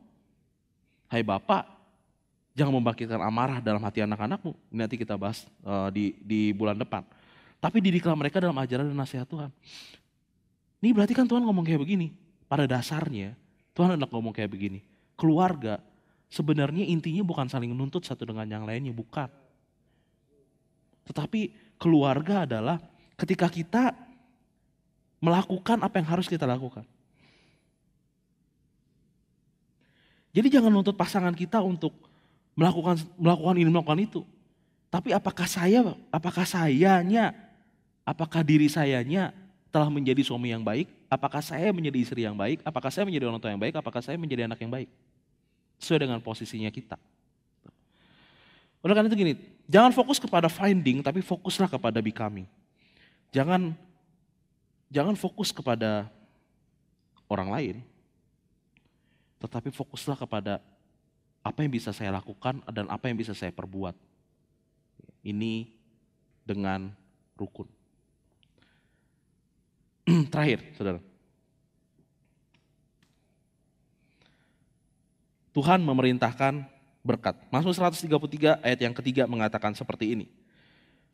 Hai bapak, jangan membangkitkan amarah dalam hati anak-anakmu. Ini nanti kita bahas di bulan depan. Tapi didiklah mereka dalam ajaran dan nasihat Tuhan. Ini berarti kan Tuhan ngomong kayak begini. Pada dasarnya Tuhan hendak ngomong kayak begini. Keluarga sebenarnya intinya bukan saling menuntut satu dengan yang lainnya, bukan. Tetapi keluarga adalah ketika kita melakukan apa yang harus kita lakukan. Jadi jangan nuntut pasangan kita untuk melakukan ini, melakukan itu. Tapi apakah diri sayanya telah menjadi suami yang baik? Apakah saya menjadi istri yang baik? Apakah saya menjadi orang tua yang baik? Apakah saya menjadi anak yang baik? Sesuai dengan posisinya kita. Oleh karena itu gini, jangan fokus kepada finding, tapi fokuslah kepada becoming. Jangan fokus kepada orang lain, tetapi fokuslah kepada apa yang bisa saya lakukan dan apa yang bisa saya perbuat. Ini dengan rukun. Terakhir, saudara. Tuhan memerintahkan berkat. Mazmur 133 ayat yang ketiga mengatakan seperti ini.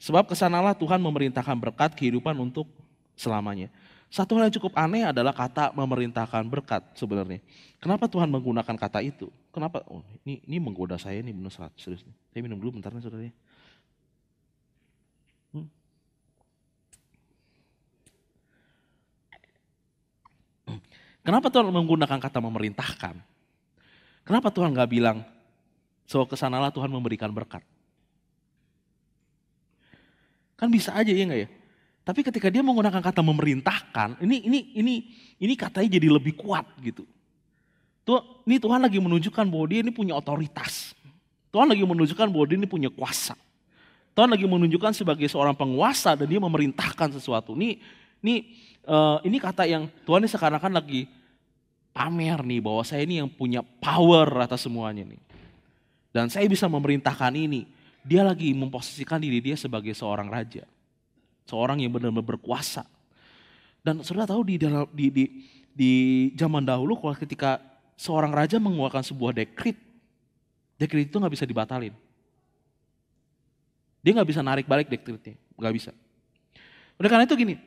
Sebab kesanalah Tuhan memerintahkan berkat kehidupan untuk selamanya. Satu hal yang cukup aneh adalah kata memerintahkan berkat sebenarnya. Kenapa Tuhan menggunakan kata itu? Kenapa? Oh, ini menggoda saya nih benar serius. Saya minum dulu bentar nih saudara. Kenapa Tuhan menggunakan kata memerintahkan? Kenapa Tuhan gak bilang, so kesanalah Tuhan memberikan berkat? Kan bisa aja ya gak ya? Tapi ketika dia menggunakan kata memerintahkan, ini katanya jadi lebih kuat gitu. Ini Tuhan lagi menunjukkan bahwa dia ini punya otoritas. Tuhan lagi menunjukkan bahwa dia ini punya kuasa. Tuhan lagi menunjukkan sebagai seorang penguasa dan dia memerintahkan sesuatu. Ini kata yang Tuhan ini seakan-akan lagi pamer nih bahwa saya ini yang punya power atas semuanya nih. Dan saya bisa memerintahkan ini. Dia lagi memposisikan diri dia sebagai seorang raja. Seorang yang benar-benar berkuasa. Dan saudara tahu di zaman dahulu kalau ketika seorang raja mengeluarkan sebuah dekret itu gak bisa dibatalin. Dia gak bisa narik balik dekretnya, gak bisa. Oleh karena itu gini,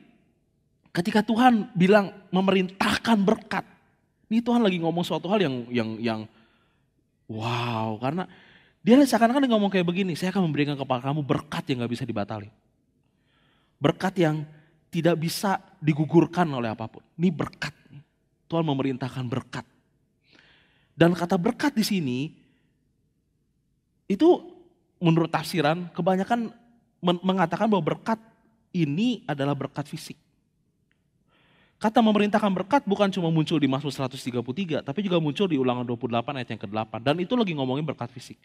ketika Tuhan bilang memerintahkan berkat, ini Tuhan lagi ngomong suatu hal yang wow, karena dia seakan-akan ngomong kayak begini, saya akan memberikan kepada kamu berkat yang gak bisa dibatalin. Berkat yang tidak bisa digugurkan oleh apapun. Ini berkat. Tuhan memerintahkan berkat. Dan kata berkat di sini itu menurut tafsiran kebanyakan mengatakan bahwa berkat ini adalah berkat fisik. Kata memerintahkan berkat bukan cuma muncul di Mazmur 133, tapi juga muncul di Ulangan 28 ayat yang ke-8. Dan itu lagi ngomongin berkat fisik.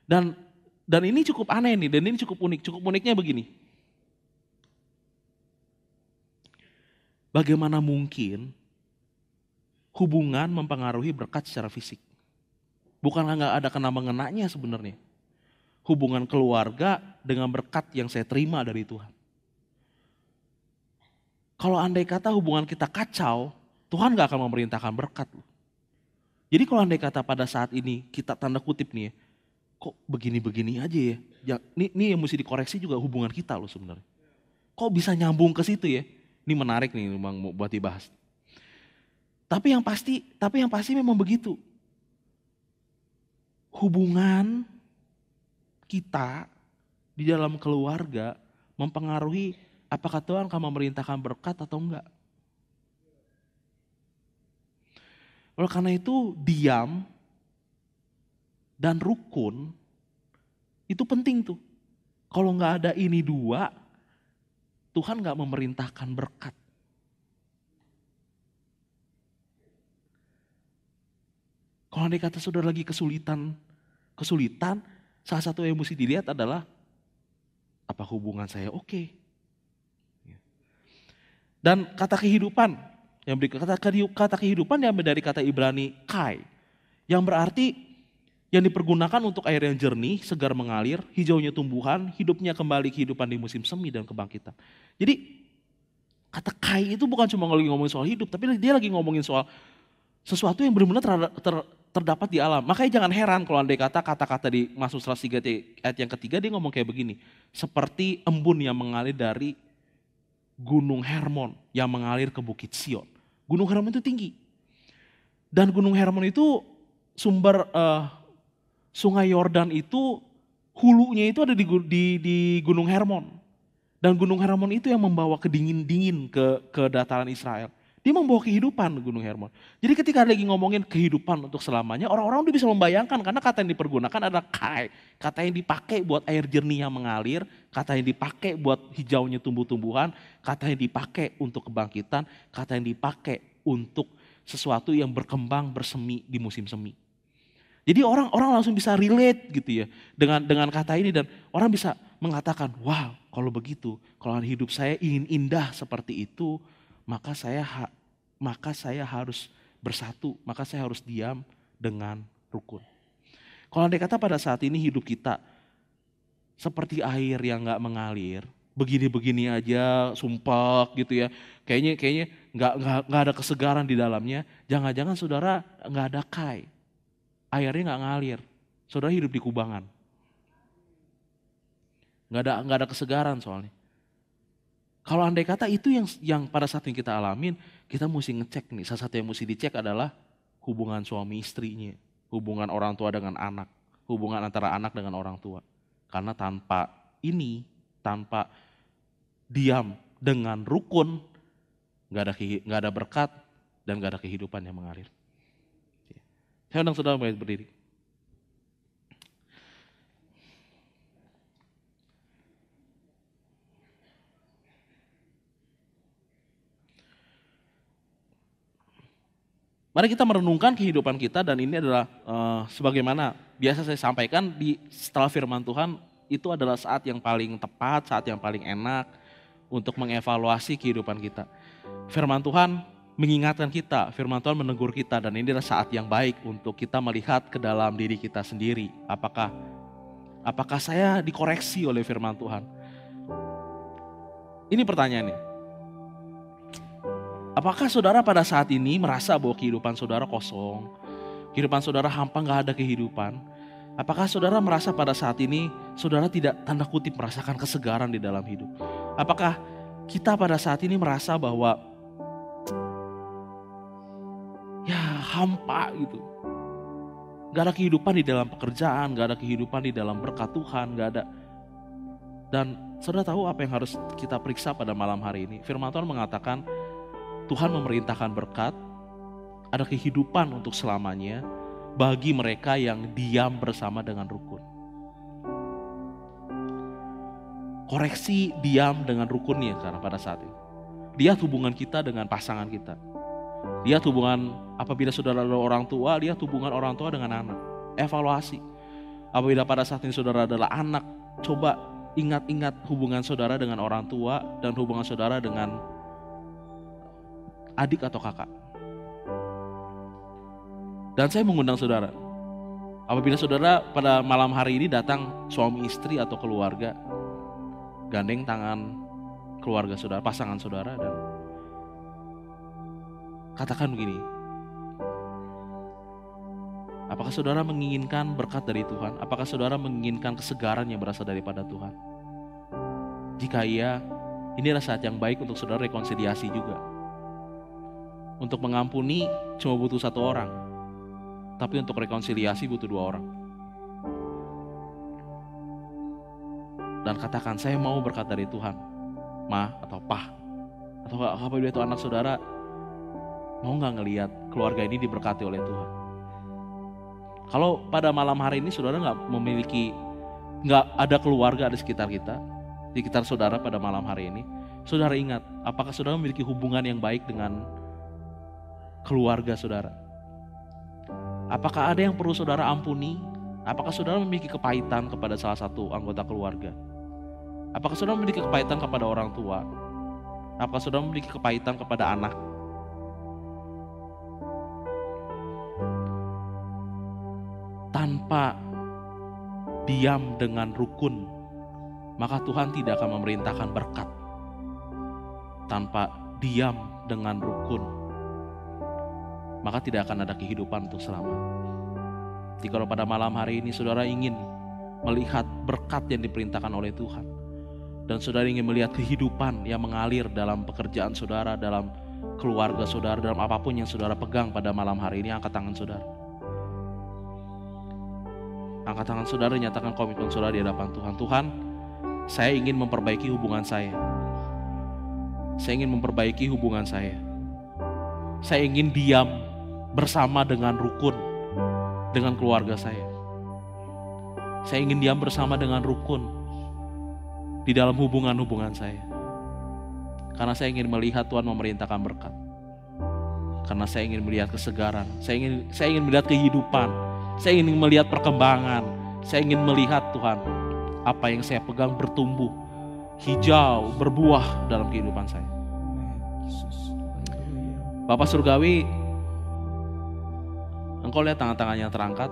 Dan ini cukup aneh nih, dan ini cukup unik. Cukup uniknya begini. Bagaimana mungkin hubungan mempengaruhi berkat secara fisik? Bukanlah nggak ada kena mengenanya sebenarnya. Hubungan keluarga dengan berkat yang saya terima dari Tuhan. Kalau andai kata hubungan kita kacau, Tuhan gak akan memerintahkan berkat. Jadi kalau andai kata pada saat ini kita tanda kutip nih ya, kok begini-begini aja ya. Ini yang mesti dikoreksi juga hubungan kita loh sebenarnya. Kok bisa nyambung ke situ ya? Ini menarik nih memang buat dibahas. Tapi yang pasti memang begitu. Hubungan kita di dalam keluarga mempengaruhi apakah Tuhan akan memerintahkan berkat atau enggak. Oleh karena itu diam dan rukun itu penting tuh. Kalau enggak ada ini dua, Tuhan enggak memerintahkan berkat. Kalau andai kata saudara lagi kesulitan, salah satu yang mesti dilihat adalah apa hubungan saya oke. Dan kata kehidupan, kata kehidupan diambil dari kata Ibrani kai, yang berarti yang dipergunakan untuk air yang jernih, segar mengalir, hijaunya tumbuhan, hidupnya kembali kehidupan di musim semi dan kebangkitan. Jadi kata kai itu bukan cuma lagi ngomongin soal hidup, tapi dia lagi ngomongin soal sesuatu yang benar-benar terdapat di alam. Makanya jangan heran kalau andai kata-kata di Mazmur 103 ayat yang ketiga dia ngomong kayak begini, seperti embun yang mengalir dari Gunung Hermon yang mengalir ke Bukit Sion. Gunung Hermon itu tinggi. Dan Gunung Hermon itu sumber Sungai Yordan itu hulunya itu ada di Gunung Hermon. Dan Gunung Hermon itu yang membawa kedingin-dingin ke dataran Israel. Dia membawa kehidupan Gunung Hermon. Jadi ketika lagi ngomongin kehidupan untuk selamanya, orang-orang udah bisa membayangkan karena kata yang dipergunakan adalah kai. Kata yang dipakai buat air jernih yang mengalir, kata yang dipakai buat hijaunya tumbuh-tumbuhan, kata yang dipakai untuk kebangkitan, kata yang dipakai untuk sesuatu yang berkembang bersemi di musim semi. Jadi orang langsung bisa relate gitu ya dengan kata ini dan orang bisa mengatakan, wow kalau begitu, kalau hidup saya ingin indah seperti itu, maka saya harus bersatu, maka saya harus diam dengan rukun. Kalau andai kata pada saat ini hidup kita seperti air yang gak mengalir, begini-begini aja, sumpah gitu ya, kayaknya nggak ada kesegaran di dalamnya, jangan-jangan saudara nggak ada kai, airnya nggak ngalir, saudara hidup di kubangan, nggak ada kesegaran soalnya. Kalau andai kata itu yang pada saat yang kita alamin, kita mesti ngecek nih. Salah satu yang mesti dicek adalah hubungan suami istrinya, hubungan orang tua dengan anak, hubungan antara anak dengan orang tua. Karena tanpa diam dengan rukun, nggak ada berkat dan nggak ada kehidupan yang mengalir. Saya undang saudara berdiri. Mari kita merenungkan kehidupan kita dan ini adalah sebagaimana biasa saya sampaikan setelah firman Tuhan itu adalah saat yang paling tepat, saat yang paling enak untuk mengevaluasi kehidupan kita. Firman Tuhan mengingatkan kita, firman Tuhan menegur kita dan ini adalah saat yang baik untuk kita melihat ke dalam diri kita sendiri. Apakah saya dikoreksi oleh firman Tuhan? Ini pertanyaannya. Apakah saudara pada saat ini merasa bahwa kehidupan saudara kosong, kehidupan saudara hampa, gak ada kehidupan? Apakah saudara merasa pada saat ini saudara tidak tanda kutip merasakan kesegaran di dalam hidup? Apakah kita pada saat ini merasa bahwa ya hampa gitu? Gak ada kehidupan di dalam pekerjaan, gak ada kehidupan di dalam berkat Tuhan, gak ada. Dan saudara tahu apa yang harus kita periksa pada malam hari ini? Firman Tuhan mengatakan, Tuhan memerintahkan berkat, ada kehidupan untuk selamanya bagi mereka yang diam bersama dengan rukun. koreksi diam dengan rukunnya karena pada saat itu. Lihat hubungan kita dengan pasangan kita. Lihat hubungan apabila saudara adalah orang tua, lihat hubungan orang tua dengan anak. Evaluasi. Apabila pada saat ini saudara adalah anak, coba ingat-ingat hubungan saudara dengan orang tua dan hubungan saudara dengan adik atau kakak. Dan saya mengundang saudara, apabila saudara pada malam hari ini datang suami istri atau keluarga, gandeng tangan keluarga saudara, pasangan saudara, dan katakan begini, apakah saudara menginginkan berkat dari Tuhan? Apakah saudara menginginkan kesegaran yang berasal daripada Tuhan? Jika iya, inilah saat yang baik untuk saudara rekonsiliasi juga. Untuk mengampuni cuma butuh satu orang, tapi untuk rekonsiliasi butuh dua orang. Dan katakan, saya mau berkat dari Tuhan, Ma atau Pa. Atau apabila itu anak saudara, mau gak ngelihat keluarga ini diberkati oleh Tuhan? Kalau pada malam hari ini saudara gak ada keluarga di sekitar kita, di sekitar saudara pada malam hari ini, saudara ingat, apakah saudara memiliki hubungan yang baik dengan keluarga saudara? Apakah ada yang perlu saudara ampuni? Apakah saudara memiliki kepahitan kepada salah satu anggota keluarga? Apakah saudara memiliki kepahitan kepada orang tua? Apakah saudara memiliki kepahitan kepada anak? Tanpa diam dengan rukun, maka Tuhan tidak akan memerintahkan berkat. Tanpa diam dengan rukun, maka tidak akan ada kehidupan untuk selamanya. Jika pada malam hari ini saudara ingin melihat berkat yang diperintahkan oleh Tuhan, dan saudara ingin melihat kehidupan yang mengalir dalam pekerjaan saudara, dalam keluarga saudara, dalam apapun yang saudara pegang pada malam hari ini, angkat tangan saudara. Angkat tangan saudara, nyatakan komitmen saudara di hadapan Tuhan. Tuhan, saya ingin memperbaiki hubungan saya. Saya ingin memperbaiki hubungan saya. Saya ingin diam bersama dengan rukun dengan keluarga saya. Saya ingin diam bersama dengan rukun di dalam hubungan-hubungan saya. Karena saya ingin melihat Tuhan memerintahkan berkat. Karena saya ingin melihat kesegaran. Saya ingin melihat kehidupan. Saya ingin melihat perkembangan. Saya ingin melihat Tuhan, apa yang saya pegang bertumbuh, hijau, berbuah dalam kehidupan saya. Bapak Surgawi, Engkau lihat tangan-tangan yang terangkat.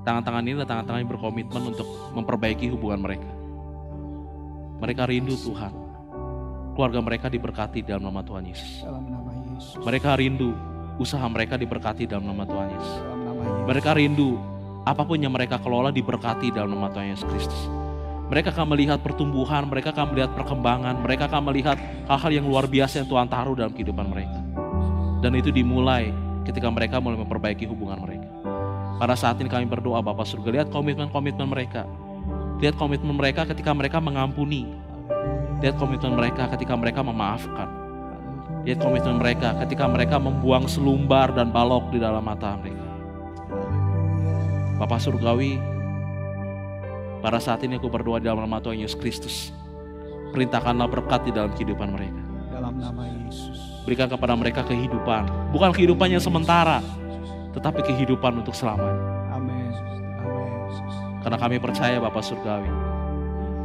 Tangan-tangan ini adalah tangan-tangan yang berkomitmen untuk memperbaiki hubungan mereka. Mereka rindu Tuhan, keluarga mereka diberkati dalam nama Tuhan Yesus. Mereka rindu usaha mereka diberkati dalam nama Tuhan Yesus. Mereka rindu apapun yang mereka kelola diberkati dalam nama Tuhan Yesus Kristus. Mereka akan melihat pertumbuhan, mereka akan melihat perkembangan, mereka akan melihat hal-hal yang luar biasa yang Tuhan taruh dalam kehidupan mereka. Dan itu dimulai ketika mereka mulai memperbaiki hubungan mereka. Pada saat ini kami berdoa Bapak Surga, lihat komitmen-komitmen mereka. Lihat komitmen mereka ketika mereka mengampuni. Lihat komitmen mereka ketika mereka memaafkan. Lihat komitmen mereka ketika mereka membuang selumbar dan balok di dalam mata mereka. Bapak Surgawi, pada saat ini aku berdoa di dalam nama Tuhan Yesus Kristus. Perintahkanlah berkat di dalam kehidupan mereka. Dalam nama Yesus. Berikan kepada mereka kehidupan. Bukan kehidupan yang sementara, tetapi kehidupan untuk selamanya. Amin. Karena kami percaya Bapak Surgawi,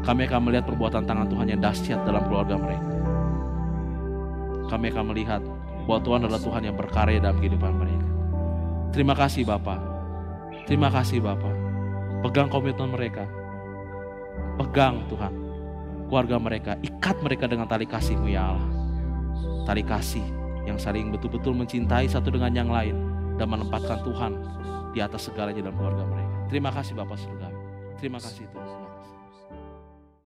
kami akan melihat perbuatan tangan Tuhan yang dahsyat dalam keluarga mereka. Kami akan melihat bahwa Tuhan adalah Tuhan yang berkarya dalam kehidupan mereka. Terima kasih Bapak. Terima kasih Bapak. Pegang komitmen mereka. Pegang Tuhan keluarga mereka. Ikat mereka dengan tali kasih-Mu ya Allah. Tali kasih yang saling betul-betul mencintai satu dengan yang lain dan menempatkan Tuhan di atas segalanya dalam keluarga mereka. Terima kasih Bapak Surgawi. Terima kasih Tuhan.